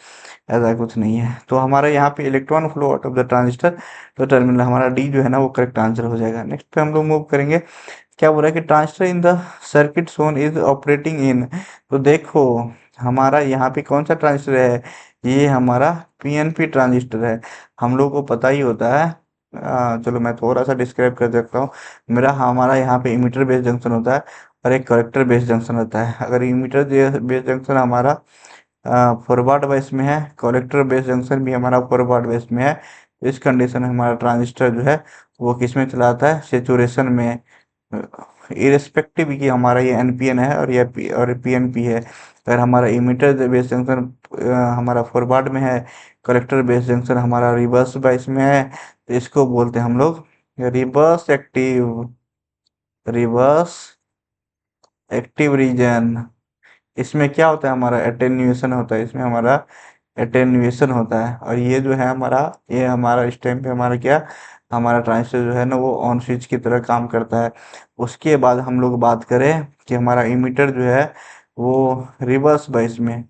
ऐसा कुछ नहीं है। तो हमारा यहाँ पे electron flow out of the transistor, तो टर्मिनल हमारा डी जो है ना वो करेक्ट आंसर हो जाएगा। नेक्स्ट पे हम लोग मूव करेंगे। क्या बोला है कि transistor in the circuit Son is operating in. तो देखो हमारा यहाँ पे कौन सा ट्रांजिस्टर है, ये हमारा पीएनपी ट्रांजिस्टर है। हम लोग को पता ही होता है। चलो मैं थोड़ा सा डिस्क्राइब कर देता हूँ। मेरा हमारा यहाँ पे इमीटर बेस जंक्शन होता है और एक कलेक्टर बेस जंक्शन होता है। अगर इमीटर बेस जंक्शन हमारा फॉरवर्ड बेस में है, कलेक्टर बेस जंक्शन भी हमारा फॉरवर्ड बेस में है, इस कंडीशन में हमारा ट्रांजिस्टर जो है वो किस में चला जाता है, सेचुरेशन में। इरेस्पेक्टिव कि हमारा ये एनपीएन है और ये पीएनपी है। अगर हमारा इमीटर बेस जंक्शन हमारा फॉरवर्ड में है, कलेक्टर बेस जंक्शन हमारा रिवर्स बेस में है, तो इसको बोलते हैं हम लोग reverse active, reverse active region. इसमें क्या होता है, हमारा एटेन्यूएशन होता है, इसमें हमारा एटेन्यूएशन होता है। और ये जो है हमारा, ये हमारा इस टाइम पे हमारा क्या, हमारा ट्रांजिस्टर जो है ना वो ऑन स्विच की तरह काम करता है। उसके बाद हम लोग बात करें कि हमारा इमीटर जो है वो रिवर्स बेस में,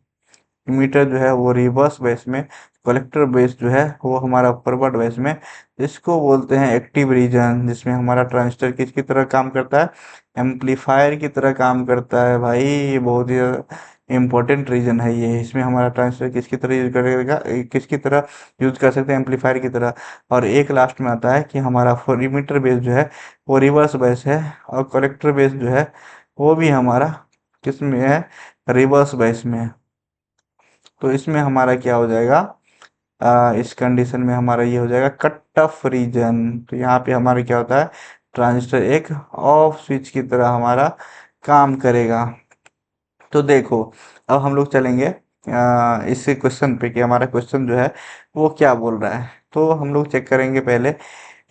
मीटर जो है वो रिवर्स बेस में, कलेक्टर बेस जो है वो हमारा फॉरवर्ड बेस में। इसको बोलते हैं एक्टिव रीजन, जिसमें हमारा ट्रांजिस्टर किसकी तरह काम करता है, एम्पलीफायर की तरह काम करता है। भाई ये बहुत ही इम्पोर्टेंट रीजन है ये। इसमें हमारा ट्रांजिस्टर किसकी तरह यूज करेगा, किसकी तरह यूज कर सकते हैं, एम्पलीफायर की तरह। और एक लास्ट में आता है कि हमारा मीटर बेस जो है वो रिवर्स बेस है, और कलेक्टर बेस जो है वो भी हमारा किस में है, रिवर्स बेस में है। तो इसमें हमारा क्या हो जाएगा, इस कंडीशन में हमारा ये हो जाएगा कट ऑफ रीजन। तो यहाँ पे हमारा क्या होता है, ट्रांजिस्टर एक ऑफ स्विच की तरह हमारा काम करेगा। तो देखो अब हम लोग चलेंगे इस क्वेश्चन पे कि हमारा क्वेश्चन जो है वो क्या बोल रहा है। तो हम लोग चेक करेंगे पहले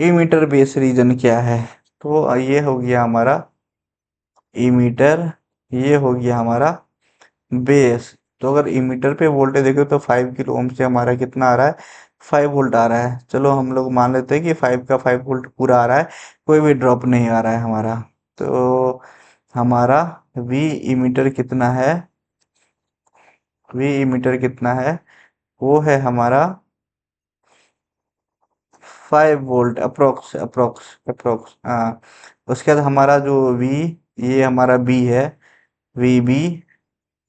इमीटर बेस रीजन क्या है। तो ये हो गया हमारा इमीटर, ये हो गया हमारा बेस। तो अगर इमीटर पे वोल्टेज देखो तो 5 किलो ओम से हमारा कितना आ रहा है, 5 वोल्ट आ रहा है। चलो हम लोग मान लेते हैं कि 5 का 5 वोल्ट पूरा आ रहा है, कोई भी ड्रॉप नहीं आ रहा है हमारा। तो हमारा वी इमीटर कितना है, वी इमीटर कितना है, वो है हमारा 5 वोल्ट अप्रोक्स अप्रोक्स अप्रोक्स। हाँ, उसके बाद हमारा जो वी, ये हमारा बी है, वी बी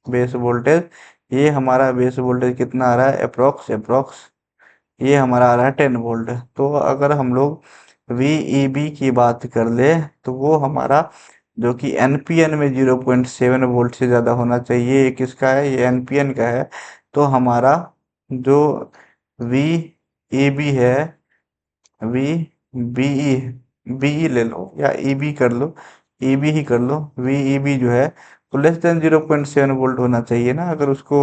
बेस वोल्टेज। ये हमारा बेस वोल्टेज कितना आ रहा है, अप्रोक्स अप्रोक्स, ये हमारा आ रहा है 10 वोल्ट। तो अगर हम लोग VEB की बात कर ले तो वो हमारा जो कि एनपीएन में 0.7 वोल्ट से ज़्यादा होना चाहिए। ये किसका है, ये एनपीएन का है। तो हमारा जो VEB है, वी बीई, बीई ले लो या ईबी कर लो, ईबी ही कर लो, वीईबी जो है तो लेस देन 0.7 वोल्ट होना चाहिए ना, अगर उसको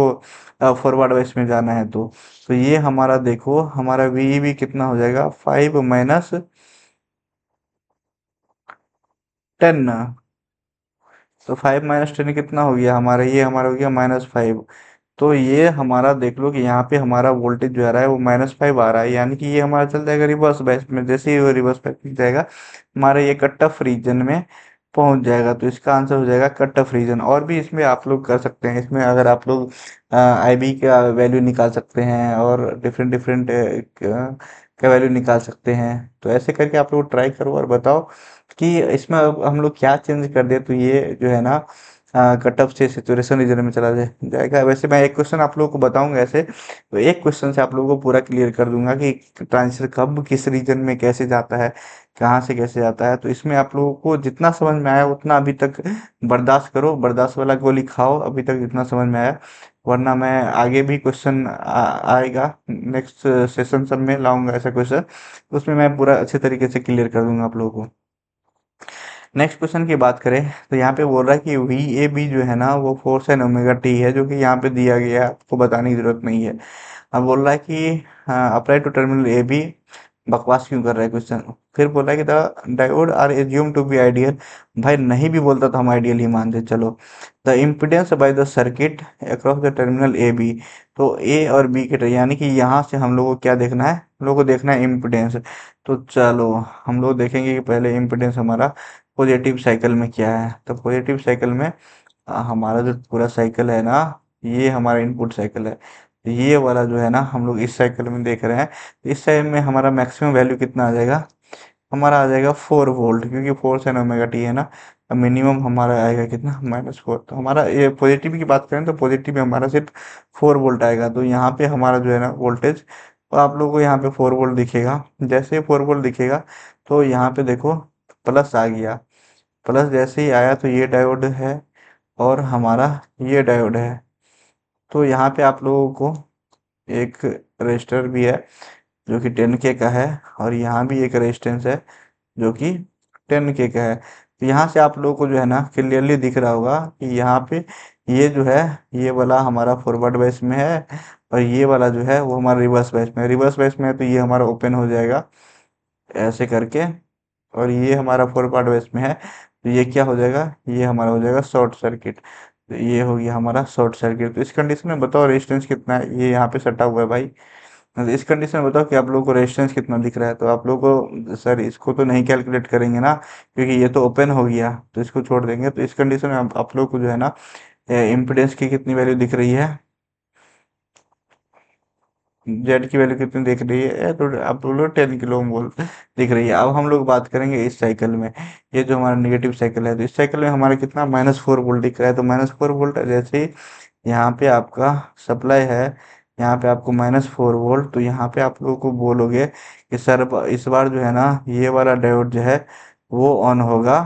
फॉरवर्ड वाइस में जाना है तो ये हमारा देखो हमारा वीईबी कितना हो जाएगा, 5 - 10। तो 5 - 10 कितना हो गया हमारा, ये हमारा हो गया -5। तो ये हमारा देख लो कि यहाँ पे हमारा वोल्टेज जो आ रहा है वो -5 आ रहा है, यानी कि ये हमारा चल जाएगा रिवर्स बैच में। जैसे ही वो रिवर्स बैच में जाएगा हमारा ये कट ऑफ रीजन में पहुंच जाएगा। तो इसका आंसर हो जाएगा कट ऑफ रीजन। और भी इसमें आप लोग कर सकते हैं, इसमें अगर आप लोग आईबी का वैल्यू निकाल सकते हैं और डिफरेंट डिफरेंट का वैल्यू निकाल सकते हैं। तो ऐसे करके आप लोग ट्राई करो और बताओ कि इसमें अब हम लोग क्या चेंज कर दे तो ये जो है ना कट ऑफ से सेचुरेशन रीजन में चला जाएगा। वैसे मैं एक क्वेश्चन आप लोगों को बताऊंगा ऐसे, तो एक क्वेश्चन से आप लोगों को पूरा क्लियर कर दूंगा कि ट्रांजिस्टर कब किस रीजन में कैसे जाता है, कहाँ से कैसे जाता है। तो इसमें आप लोगों को जितना समझ में आया उतना अभी तक बर्दाश्त करो, बर्दाश्त वाला गोली खाओ अभी तक जितना समझ में आया। वरना मैं आगे भी क्वेश्चन आएगा, नेक्स्ट सेशन सब में लाऊंगा ऐसा क्वेश्चन, उसमें मैं पूरा अच्छे तरीके से क्लियर कर दूंगा आप लोगों को। नेक्स्ट क्वेश्चन की बात करें तो यहाँ पे बोल रहा है कि वी ए बी जो है ना वो फोर्स एंड ओमेगा टी है, जो कि यहाँ पे दिया गया है, आपको बताने की जरूरत नहीं है। अब बोल रहा है कि apply to terminal A B बकवास क्यों कर रहा है क्वेश्चन। फिर बोला कि the diode are assume to be ideal. भाई नहीं भी बोलता तो हम आइडियल ही मानते, चलो। The impedance by the circuit across the terminal A B. तो ए और बी के यानी कि यहाँ से हम लोग को क्या देखना है, हम लोग को देखना है इम्पिडेंस। तो चलो हम लोग देखेंगे कि पहले इम्पिडेंस हमारा पॉजिटिव साइकिल में क्या है। तो पॉजिटिव साइकिल में हमारा जो पूरा साइकिल है ना, ये हमारा इनपुट साइकिल है। तो ये वाला जो है ना हम लोग इस साइकिल में देख रहे हैं। तो इस साइकिल में हमारा मैक्सिमम वैल्यू कितना आ जाएगा, हमारा आ जाएगा 4 वोल्ट, क्योंकि 4 sin ओमेगा टी है ना। मिनिमम हमारा आएगा कितना, -4। तो हमारा ये पॉजिटिव की बात करें तो पॉजिटिव में हमारा सिर्फ 4 वोल्ट आएगा। तो यहाँ पे हमारा जो है ना वोल्टेज, तो आप लोगों को यहाँ पे 4 वोल्ट दिखेगा। जैसे ही 4 वोल्ट दिखेगा तो यहाँ पे देखो प्लस आ गया। प्लस जैसे ही आया तो ये डायोड है और हमारा ये डायोड है। तो यहाँ पे आप लोगों को एक रजिस्टर भी है जो कि 10K का है, और यहाँ भी एक रेजिस्टेंस है जो कि 10K का है। तो यहाँ से आप लोगों को जो है ना क्लियरली दिख रहा होगा कि यहाँ पे ये जो है, ये वाला हमारा फॉरवर्ड बैच में है, और ये वाला जो है वो हमारा रिवर्स बैच में है। रिवर्स बैच में है तो ये हमारा ओपन हो जाएगा ऐसे करके, और ये हमारा फॉरवर्ड बैच में है तो ये क्या हो जाएगा, ये हमारा हो जाएगा शॉर्ट सर्किट। तो ये हो गया हमारा शॉर्ट सर्किट। तो इस कंडीशन में बताओ रेजिस्टेंस कितना है, ये यहाँ पे सटा हुआ है भाई। तो इस कंडीशन में बताओ कि आप लोगों को रेजिस्टेंस कितना दिख रहा है। तो आप लोगों को सर इसको तो नहीं कैलकुलेट करेंगे ना, क्योंकि ये तो ओपन हो गया, तो इसको छोड़ देंगे। तो इस कंडीशन में आप लोग को जो है ना इम्पिडेंस की कितनी वैल्यू दिख रही है, जेड की वैल्यू कितनी दिख रही है, तो आप लोग 10 किलो ओम वोल्ट दिख रही है। अब हम लोग बात करेंगे इस साइकिल में, ये जो हमारा नेगेटिव साइकिल है, तो इस साइकिल में हमारा कितना -4 वोल्ट दिख रहा है। तो -4 वोल्ट जैसे ही यहाँ पे आपका सप्लाई है, यहाँ पे आपको -4 वोल्ट, तो यहाँ पे आप लोगों को बोलोगे कि सर इस बार जो है ना ये वाला डायोड जो है वो ऑन होगा,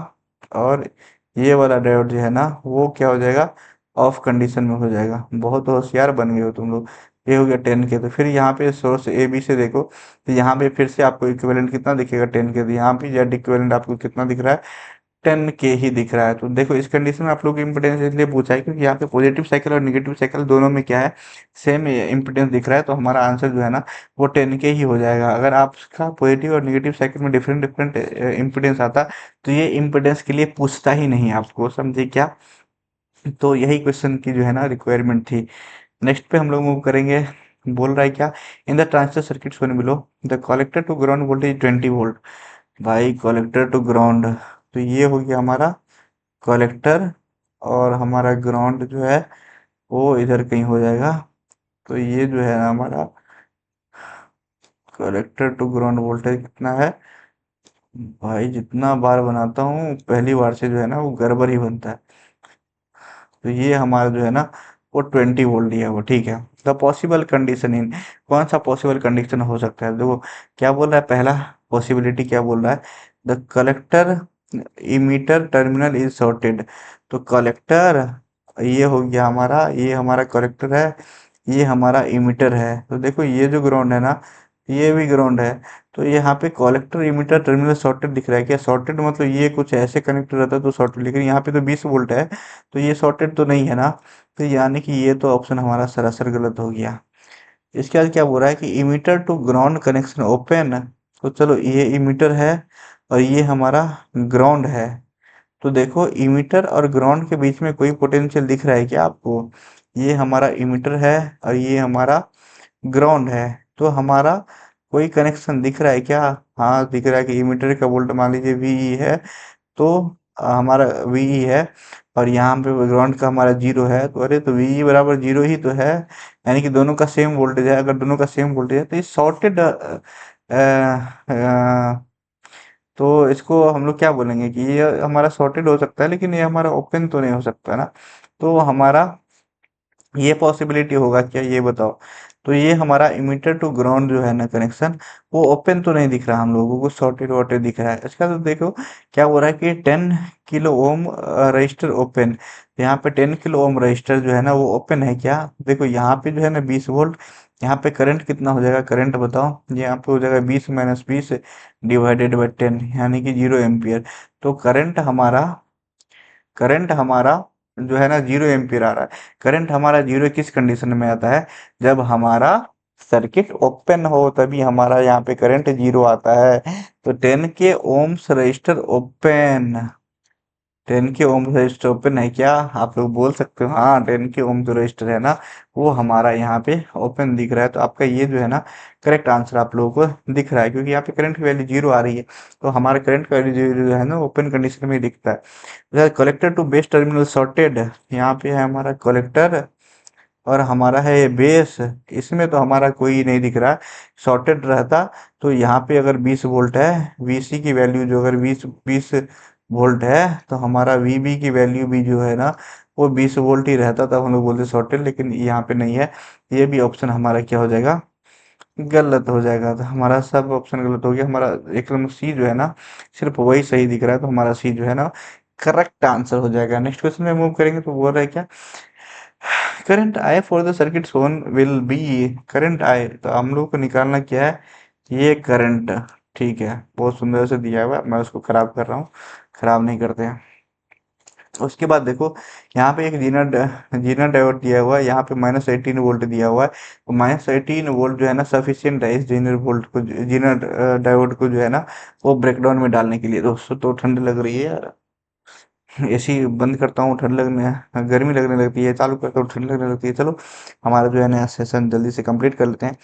और ये वाला डायोड जो है ना वो क्या हो जाएगा, ऑफ कंडीशन में हो जाएगा। बहुत होशियार बन गए हो तुम लोग। ये हो गया 10K। तो फिर यहाँ पे सोर्स ए बी से देखो, तो यहाँ पे फिर से आपको इक्विवेलेंट कितना दिखेगा, 10K। तो यहाँ पे जेड इक्विवेलेंट आपको कितना दिख रहा है, 10K ही दिख रहा है। तो देखो इस कंडीशन में आप लोग इम्पिडेंस इसलिए पूछा है क्योंकि यहाँ पे पॉजिटिव साइकिल और नेगेटिव साइकिल दोनों में क्या है, सेम इम्पिडेंस दिख रहा है। तो हमारा आंसर जो है ना वो 10K ही हो जाएगा। अगर आपका पॉजिटिव और नेगेटिव साइकिल में डिफरेंट डिफरेंट इम्पिडेंस आता तो ये इम्पिडेंस के लिए पूछता ही नहीं आपको, समझे क्या। तो यही क्वेश्चन की जो है ना रिक्वायरमेंट थी। नेक्स्ट पे हम लोग मूव करेंगे। बोल रहा है क्या, in the transistor circuit shown below the collector to ground voltage 20 volt. भाई कलेक्टर टू ग्राउंड, तो ये हो गया हमारा कलेक्टर, और हमारा ग्राउंड जो है वो इधर कहीं हो जाएगा। तो ये जो है हमारा कलेक्टर टू ग्राउंड वोल्टेज कितना है, भाई जितना बार बनाता हूँ पहली बार से जो है ना वो गड़बड़ ही बनता है। तो ये हमारा जो है ना वो 20 वोल्ट दिया है वो, ठीक है। द पॉसिबल कंडीशन इन, कौन सा पॉसिबल कंडीशन हो सकता है, देखो क्या बोल रहा है, पहला पॉसिबिलिटी क्या बोल रहा है, the collector emitter terminal is shorted. तो कलेक्टर ये हो गया हमारा, ये हमारा कलेक्टर है, ये हमारा इमीटर है। तो देखो ये जो ग्राउंड है ना ये भी ग्राउंड है। तो यहाँ पे कलेक्टर इमीटर टर्मिनल शॉर्टेड दिख रहा है क्या, शॉर्टेड मतलब ये कुछ ऐसे कनेक्ट रहता है तो शॉर्टेड, लेकिन यहाँ पे तो 20 वोल्ट है तो ये शॉर्टेड तो नहीं है ना। तो यानी कि ये तो ऑप्शन हमारा सरासर गलत हो गया। इसके बाद क्या बोल रहा है कि emitter to ground connection open. तो चलो ये इमीटर है और ये हमारा ग्राउंड है। तो देखो इमीटर और ग्राउंड के बीच में कोई पोटेंशियल दिख रहा है क्या आपको, ये हमारा इमीटर है और ये हमारा ग्राउंड है। तो हमारा कोई कनेक्शन दिख रहा है क्या, हाँ दिख रहा है कि इमीटर का वोल्ट मान लीजिए वी है, तो हमारा वी है, और यहाँ पे ग्राउंड का हमारा जीरो है। तो अरे तो वी बराबर जीरो ही तो है, यानी कि दोनों का सेम वोल्टेज है। अगर दोनों का सेम वोल्टेज है तो ये शॉर्टेड, तो इसको हम लोग क्या बोलेंगे कि ये हमारा शॉर्टेड हो सकता है, लेकिन ये हमारा ओपन तो नहीं हो सकता ना। तो हमारा ये पॉसिबिलिटी होगा क्या, ये बताओ। तो ये हमारा इमीटर टू ग्राउंड जो है ना कनेक्शन, वो ओपन तो नहीं दिख रहा हम लोगों को, शॉर्टेड वॉर्टेड दिख रहा है। इसका तो देखो क्या हो रहा है कि 10 किलो ओम रजिस्टर ओपन। यहाँ पे 10 किलो ओम रजिस्टर जो है ना वो ओपन है क्या, देखो यहाँ पे जो है ना 20 वोल्ट, यहाँ पे करंट कितना हो जाएगा, करंट बताओ। यहाँ पे हो जाएगा 20 - 20 डिवाइडेड बाई 10, यानी कि 0 एम्पियर। तो करंट हमारा जो है ना 0 एम्पियर आ रहा है। करंट हमारा जीरो किस कंडीशन में आता है, जब हमारा सर्किट ओपन हो तभी हमारा यहाँ पे करंट जीरो आता है। तो 10 के ओम्स रजिस्टर ओपन, 10 के ओम रजिस्टर ओपन है क्या? आप लोग बोल सकते हो हाँ 10 के ओम जो रजिस्टर है ना वो हमारा यहाँ पे ओपन दिख रहा है। तो आपका ये जो है ना करेक्ट आंसर आप लोगों को दिख रहा है, क्योंकि यहाँ पे करंट की वैल्यू जीरो आ रही है। तो हमारा करंट की वैल्यू जीरो जो है ना ओपन कंडीशन में दिखता है। Collector to base terminal shorted, यहाँ पे है हमारा कलेक्टर और हमारा है ये बेस, इसमें तो हमारा कोई नहीं दिख रहा, शॉर्टेड रहता तो यहाँ पे अगर 20 वोल्ट है, वीसी की वैल्यू जो अगर 20 20 वोल्ट है तो हमारा वीबी की वैल्यू भी जो है ना वो 20 वोल्ट ही रहता, तब हम लोग बोलते शॉर्टेड, लेकिन यहाँ पे नहीं है। ये भी ऑप्शन हमारा क्या हो जाएगा, गलत हो जाएगा। तो हमारा सब ऑप्शन गलत हो गया, हमारा एक नंबर सी जो है ना सिर्फ वही सही दिख रहा है, तो हमारा सी जो है ना करेक्ट आंसर हो जाएगा। नेक्स्ट क्वेश्चन में मूव करेंगे तो बोल रहा है क्या, current I for the circuit Son will be, current I तो हम लोग को निकालना क्या है, ये करंट। ठीक है, बहुत सुंदर से दिया हुआ है, मैं उसको खराब कर रहा हूँ, खराब नहीं करते हैं। उसके बाद देखो यहाँ पे एक जीनर डायोड दिया हुआ है, यहाँ पे -18 वोल्ट दिया हुआ है। तो -18 वोल्ट जो है ना सफिशियंट है इस जीनर वोल्ट को, जीनर डायोड को जो है ना वो ब्रेकडाउन में डालने के लिए। दोस्तों तो ठंड लग रही है यार, एसी बंद करता हूँ ठंड लगने, गर्मी लगने लगती है, चालू करता हूँ ठंड लगने लगती है। चलो हमारा जो है नया सेशन जल्दी से कंप्लीट कर लेते हैं।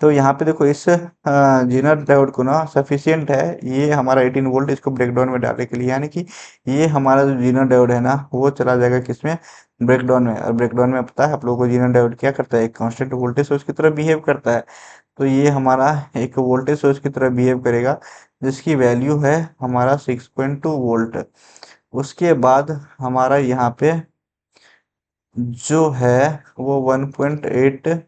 तो यहाँ पे देखो इस जीनर डायोड को ना सफिशियंट है ये हमारा 18 वोल्ट इसको ब्रेकडाउन में डालने के लिए, यानी कि ये हमारा जो जीनर डायोड है ना वो चला जाएगा किसमें, ब्रेकडाउन में। और ब्रेकडाउन में पता है आप लोगों को जीनर डायोड क्या करता है, एक कांस्टेंट वोल्टेज सोर्स की तरह बिहेव करता है। तो ये हमारा एक वोल्टेज सोर्स की तरह बिहेव करेगा, जिसकी वैल्यू है हमारा 6.2 वोल्ट। उसके बाद हमारा यहाँ पे जो है वो 1.8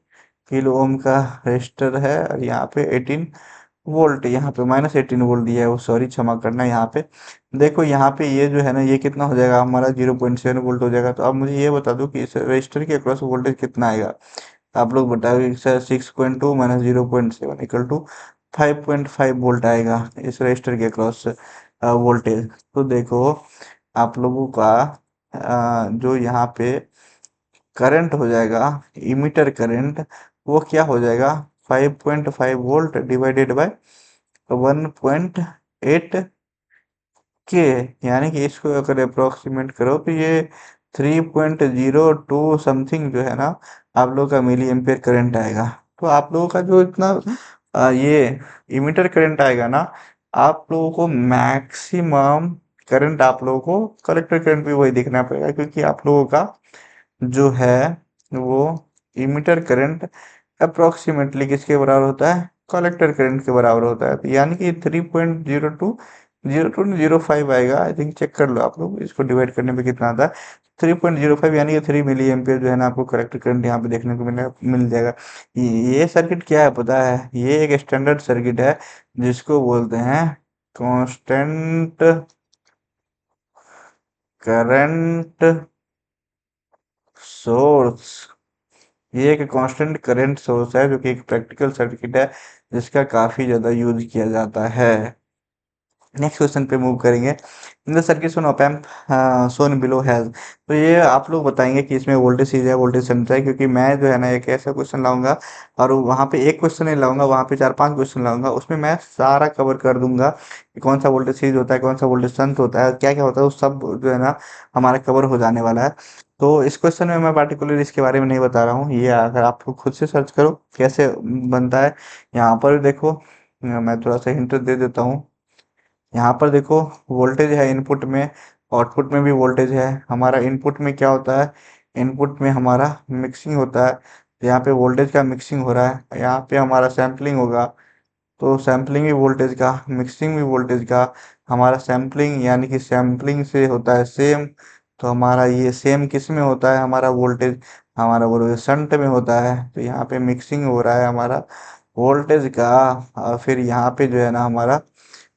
किलो ओम का रेजिस्टर है, और यहाँ पे 18 वोल्ट, यहाँ पे -18 वोल्ट दिया है वो, सॉरी क्षमा करना। यहाँ पे देखो यहाँ पे ये जो है ना ये कितना हो जाएगा हमारा 0.7 वोल्ट हो जाएगा। तो अब मुझे ये बता दो कि इस रेजिस्टर के अक्रॉस वोल्टेज कितना आएगा। तो आप लोग बताओगे sir 6.2 minus 0.7 equal to 5.5 volt आएगा इस रेजिस्टर के अक्रॉस वोल्टेज। तो देखो आप लोगों का जो यहाँ पे करंट हो जाएगा, इमीटर करंट, वो क्या हो जाएगा 5.5 वोल्ट डिवाइडेड बाय 1.8 के, यानी कि इसको अगर अप्रोक्सीमेट करो तो ये 3.02 समथिंग जो है ना आप लोग का मिली एम्पियर करंट आएगा। तो आप लोगों का जो इतना ये इमीटर करंट आएगा ना, आप लोगों को मैक्सिमम करंट आप लोगों को कलेक्टर करंट भी वही देखना पड़ेगा, क्योंकि आप लोगों का जो है वो इमीटर करंट अप्रोक्सीमेटली किसके बराबर होता है, कलेक्टर करंट के बराबर होता है। तो यानी कि 3.02 आएगा, आई थिंक चेक कर लो आप लोग इसको डिवाइड करने पे कितना आता है, 3.05 यानी कि 3 मिली एम्पियर जो है ना आपको कलेक्टर करंट यहाँ पे देखने को मिल जाएगा। ये सर्किट क्या है पता है, ये एक स्टैंडर्ड सर्किट है जिसको बोलते हैं कांस्टेंट करंट सोर्स। ये एक कांस्टेंट करंट सोर्स है जो कि एक प्रैक्टिकल सर्किट है जिसका काफी ज्यादा यूज किया जाता है। नेक्स्ट क्वेश्चन पे मूव करेंगे। In the circuit of amp shown below has, तो ये आप लोग बताएंगे कि इसमें वोल्टेज सीरीज है वोल्टेज शंट है, क्योंकि मैं जो है ना एक ऐसा क्वेश्चन लाऊंगा और वहाँ पे एक क्वेश्चन नहीं लाऊंगा, वहाँ पे 4-5 क्वेश्चन लाऊंगा, उसमें मैं सारा कवर कर दूंगा कि कौन सा वोल्टेज सीरीज होता है, कौन सा वोल्टेज शंट होता है, क्या क्या होता है, वो सब जो है ना हमारा कवर हो जाने वाला है। तो इस क्वेश्चन में मैं पार्टिकुलर इसके बारे में नहीं बता रहा हूँ, ये अगर आप लोग खुद से सर्च करो कैसे बनता है। यहाँ पर देखो मैं थोड़ा सा हिंट दे देता हूँ। यहाँ पर देखो वोल्टेज है इनपुट में, आउटपुट में भी वोल्टेज है। हमारा इनपुट में क्या होता है, इनपुट में हमारा मिक्सिंग होता है, तो यहाँ पे वोल्टेज का मिक्सिंग हो रहा है। यहाँ पे हमारा सैम्पलिंग होगा, तो सैम्पलिंग भी वोल्टेज का, मिक्सिंग भी वोल्टेज का। हमारा सैम्पलिंग यानी कि सैम्पलिंग से होता है सेम, तो हमारा ये सेम किस में होता है, हमारा वोल्टेज, हमारा वोल्टेज शंट में होता है। तो यहाँ पे मिक्सिंग हो रहा है हमारा वोल्टेज का, और फिर यहाँ पे जो है ना हमारा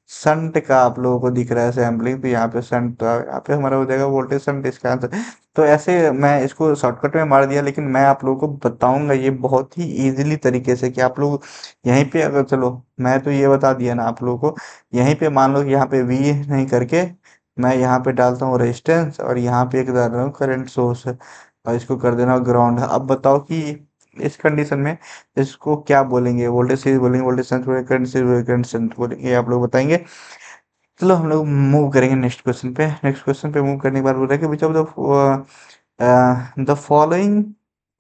संट का आप लोगों को दिख रहा है सैम्पलिंग, तो यहाँ पे संट, तो यहाँ पे हमारा हो जाएगा वोल्टेज संट, इसका आंसर। तो ऐसे मैं इसको शॉर्टकट में मार दिया, लेकिन मैं आप लोगों को बताऊंगा ये बहुत ही इजीली तरीके से कि आप लोग यहीं पे अगर, चलो मैं तो ये बता दिया ना आप लोगों को, यहीं पे मान लो कि यहाँ पे वी नहीं करके मैं यहाँ पे डालता हूँ रेजिस्टेंस, और यहाँ पे एक डाल रहा हूँ करंट सोर्स, और इसको कर देना ग्राउंड। अब बताओ कि इस कंडीशन में इसको क्या बोलेंगे, वोल्टेज सीरीज बोलेंगे, वोल्टेज सेंस बोलेंगे, करंट सीरीज बोलेंगे, करंट सेंस बोलेंगे, आप लोग बताएंगे। चलो हम लोग मूव करेंगे नेक्स्ट क्वेश्चन पे। नेक्स्ट क्वेश्चन पे मूव करने के बाद बोल रहा है कि विच ऑफ द फॉलोइंग,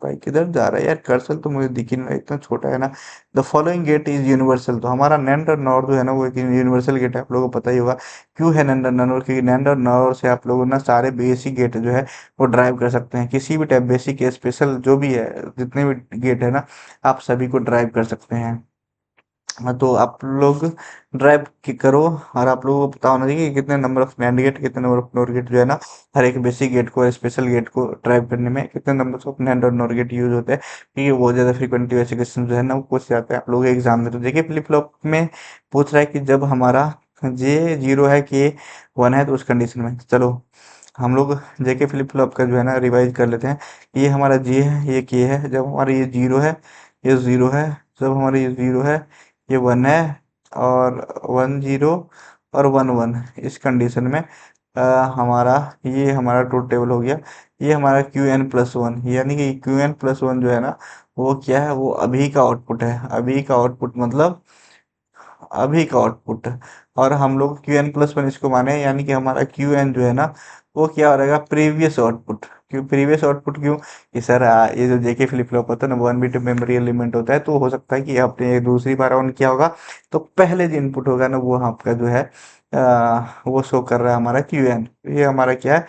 भाई किधर जा रहा है यार कर्सर, तो मुझे दिख ही नहीं रहा, इतना छोटा है ना। The following gate is universal, तो हमारा नैंड और नॉर जो है ना वो एक यूनिवर्सल गेट है, आप लोगों को पता ही होगा। क्यों है नैंड और नॉर, क्योंकि नैंड और नॉर से आप लोग ना सारे बेसिक गेट जो है वो ड्राइव कर सकते हैं, किसी भी टाइप बेसिक स्पेशल जो भी है, जितने भी गेट है ना आप सभी को ड्राइव कर सकते हैं। हाँ, तो आप लोग ड्राइव करो, और आप लोगों को पता होना चाहिए कि कितने नंबर ऑफ नैंड गेट, कितने नंबर ऑफ नॉर गेट जो है ना हर एक बेसिक गेट को, स्पेशल गेट को ड्राइव करने में कितने नंबर ऑफ नैंड और नॉर गेट यूज होते हैं, क्योंकि बहुत ज्यादा फ्रीक्वेंटली वैसे क्वेश्चन जो है ना वो पूछ जाते हैं आप लोग एग्जाम में। तो देखिए फ्लिप फ्लॉप में पूछ रहा है कि जब हमारा जे जीरो है के वन है, तो उस कंडीशन में चलो हम लोग जेके फ्लिप फ्लॉप का जो है ना रिवाइज कर लेते हैं। ये हमारा जे है, ये के है, जब हमारा ये जीरो है, ये जीरो है, जब हमारा ये जीरो है, ये वन है, और वन जीरो और वन वन, इस कंडीशन में अ, हमारा ये हमारा ट्रूथ टेबल हो गया। ये हमारा क्यू एन प्लस वन, यानी कि क्यू एन प्लस वन जो है ना वो क्या है, वो अभी का आउटपुट है। अभी का आउटपुट मतलब अभी का आउटपुट। और हम लोग क्यू एन प्लस वन इसको माने, यानी कि हमारा क्यू एन जो है ना वो क्या हो रहेगा, प्रीवियस आउटपुट। क्यों प्रीवियस आउटपुट, क्यों कि सर ये जो जेके फ्लिप फ्लॉप होता है ना, वन बिट मेमोरी एलिमेंट होता है, तो हो सकता है कि आपने ये दूसरी बार ऑन किया होगा, तो पहले जो इनपुट होगा ना वो आपका जो है वो शो कर रहा है हमारा क्यू एन। ये हमारा क्या है,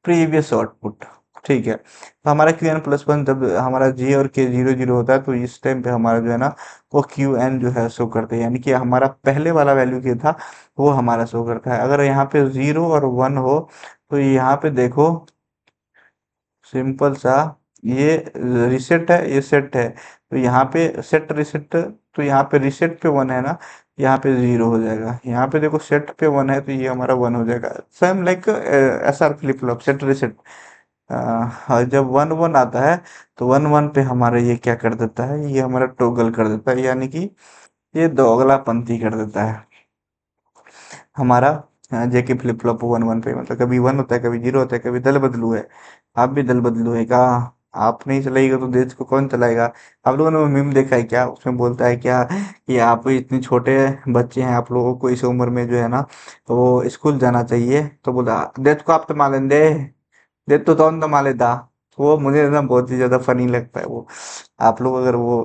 प्रीवियस आउटपुट। ठीक है, तो हमारा क्यू एन प्लस वन जब हमारा जे और के जीरो जीरो होता है, तो इस टाइम पे हमारा जो है ना वो क्यू एन जो है शो करते हैं, यानी कि हमारा पहले वाला वैल्यू क्या था वो हमारा शो करता है। अगर यहाँ पे जीरो और वन हो, तो यहाँ पे देखो सिंपल सा, ये रिसेट है, ये सेट है, तो यहाँ पे सेट रिसेट, तो यहाँ पे रिसेट पे वन है ना, यहाँ पे जीरो हो जाएगा। यहाँ पे देखो सेट पे वन है, तो ये हमारा वन हो जाएगा। Same like S R flip flop set reset. और जब वन वन आता है, तो वन वन पे हमारा ये क्या कर देता है, ये हमारा टोगल कर देता है, यानी कि ये दोगला पंथी कर देता है हमारा। JK flip flop one one पे, मतलब कभी वन होता है, कभी जीरो होता है, कभी दल बदलू है। आप भी दल बदलू है क्या? आप नहीं चलाएगा तो देश को कौन चलाएगा? आप लोगों ने मीम देखा है क्या, उसमें बोलता है क्या कि आप इतने छोटे बच्चे हैं, आप लोगों को इस उम्र में जो है ना तो वो स्कूल जाना चाहिए, तो बोला देश को आप तो मालें दे, दे तो माले दा। वो मुझे ना बहुत ही ज्यादा फनी लगता है वो। आप लोग अगर वो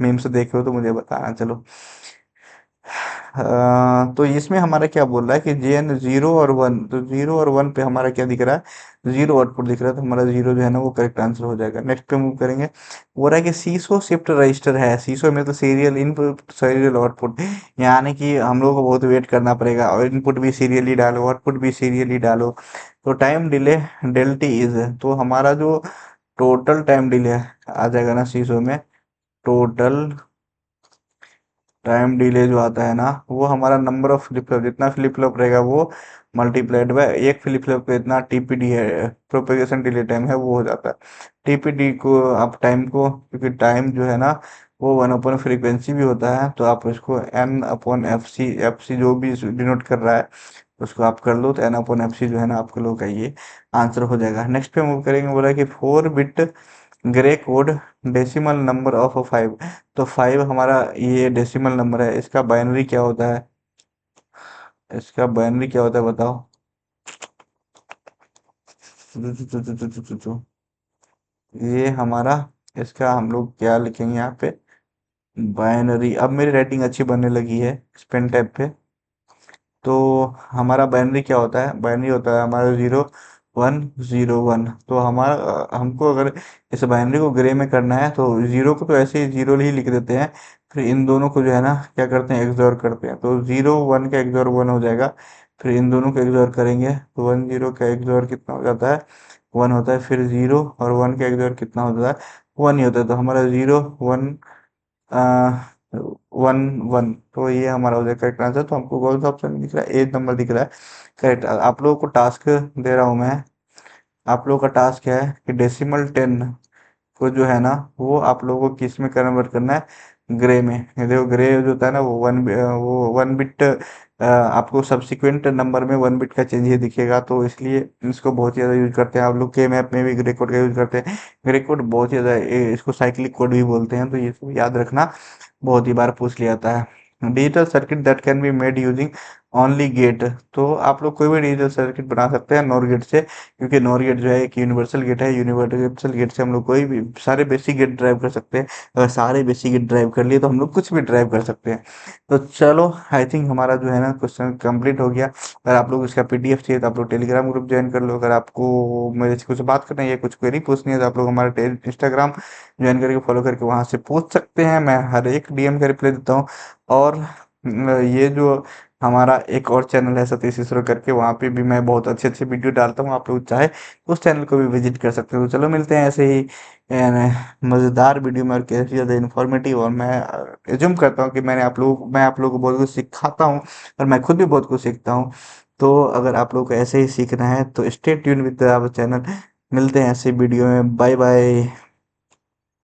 मीम्स देखे हो तो मुझे बताना। चलो तो इसमें हमारा क्या बोल रहा है कि जे एन जीरो और वन, तो जीरो और वन पे हमारा क्या दिख रहा है, जीरो आउटपुट दिख रहा है, तो हमारा जीरो जो है ना वो करेक्ट आंसर हो जाएगा। नेक्स्ट पे मूव करेंगे। बोल रहा है कि सीसो शिफ्ट रजिस्टर है, सीसो में तो सीरियल इनपुट सीरियल आउटपुट, यानी कि हम लोग को बहुत वेट करना पड़ेगा, और इनपुट भी सीरियली डालो, आउटपुट भी सीरियली डालो। तो टाइम डिले डेल्टी इज, तो हमारा जो टोटल टाइम डिले आ जाएगा ना सीसो में, टोटल टाइम डिले जो आता है ना वो हमारा नंबर ऑफ फ्लिप फ्लॉप, जितना फ्लिप फ्लॉप रहेगा वो मल्टीप्लाइड बाय एक फ्लिप फ्लॉप पे इतना टीपीडी है, प्रोपेगेशन डिले टाइम है, वो हो जाता है। टीपीडी को आप टाइम को, क्योंकि टाइम जो है ना वो वन अपॉन फ्रीक्वेंसी भी होता है, तो आप इसको एन अपॉन एफ सी जो भी डिनोट कर रहा है उसको आप कर लो, तो एन अपॉन एफ सी जो है ना आपके लोग का ये आंसर हो जाएगा। नेक्स्ट पे मूव करेंगे। बोला कि 4 bit grey code decimal number of five, तो फाइव हमारा ये डेसिमल नंबर है, इसका बाइनरी क्या होता है, इसका बाइनरी क्या होता है बताओ। ये हमारा, इसका हम लोग क्या लिखेंगे यहाँ पे, बाइनरी। अब मेरी राइटिंग अच्छी बनने लगी है इस पेन टैब पे। तो हमारा बाइनरी क्या होता है, बाइनरी होता है हमारा जीरो वन जीरो वन। तो हमारा हमको अगर इस बाइनरी को ग्रे में करना है, तो जीरो को तो ऐसे ही जीरो ही लिख देते हैं, फिर इन दोनों को जो है ना क्या करते हैं, एक्सऑर करते हैं, तो जीरो वन का एक्सऑर वन हो जाएगा। फिर इन दोनों को एक्सऑर करेंगे, तो वन जीरो का एक्सऑर कितना हो जाता है, वन होता है। फिर जीरो और वन का एक्सऑर कितना होता है, वन ही होता है। तो हमारा जीरो वन वन वन, तो ये हमारा हो जाएगा करेक्ट आंसर। तो हमको कौन सा ऑप्शन दिख रहा है, एज नंबर दिख रहा है करेक्ट। आप लोगों को टास्क दे रहा हूँ मैं, आप लोगों का टास्क है कि डेसिमल 10 को जो है ना वो आप लोगों को किस में कन्वर्ट करना है, ग्रे में। ये देखो ग्रे जो होता है ना वो वन बिट आपको सब्सिक्वेंट नंबर में 1 बिट का चेंज ही दिखेगा, तो इसलिए इसको बहुत ज़्यादा यूज़ करते हैं। आप लोग के मैप में भी ग्रे कोड का यूज़ करते हैं। ग्रे कोड बहुत ज़्यादा इसको साइक्लिक कोड भी बोलते हैं, तो ये सब याद रखना, बहुत ही बार पूछ लिया जाता है। Digital circuit that can be made using only get, तो आप लोग कोई भी डिजिटल सर्किट बना सकते हैं नॉर गेट से, क्योंकि नॉर गेट जो है एक यूनिवर्सल गेट है। यूनिवर्सल गेट से हम लोग कोई भी सारे बेसिक गेट ड्राइव कर सकते हैं। अगर सारे बेसिक गेट ड्राइव कर लिए तो हम लोग कुछ भी ड्राइव कर सकते हैं। तो चलो, आई थिंक हमारा जो है ना क्वेश्चन कंप्लीट हो गया। अगर आप लोग इसका पीडीएफ चाहिए तो आप लोग टेलीग्राम ग्रुप ज्वाइन कर लो। अगर आपको मेरे से कुछ बात करना है या कुछ क्वेरी पूछनी है तो आप लोग हमारा इंस्टाग्राम ज्वाइन करके फॉलो करके वहाँ से पूछ सकते हैं। मैं हर एक डीएम का रिप्लाई देता हूँ। और ये जो हमारा एक और चैनल है सतीश इसरो करके, वहाँ पे भी मैं बहुत अच्छे अच्छे वीडियो डालता हूँ। आप लोग चाहे तो उस चैनल को भी विजिट कर सकते हो। तो चलो, मिलते हैं ऐसे ही मज़ेदार वीडियो में, और काफ़ी ज़्यादा इन्फॉर्मेटिव। और मैं एज्यूम करता हूँ कि मैं आप लोगों को बहुत कुछ सिखाता हूँ, और मैं खुद भी बहुत कुछ सीखता हूँ। तो अगर आप लोग को ऐसे ही सीखना है तो stay tune with our channel. मिलते हैं ऐसे वीडियो में। Bye bye.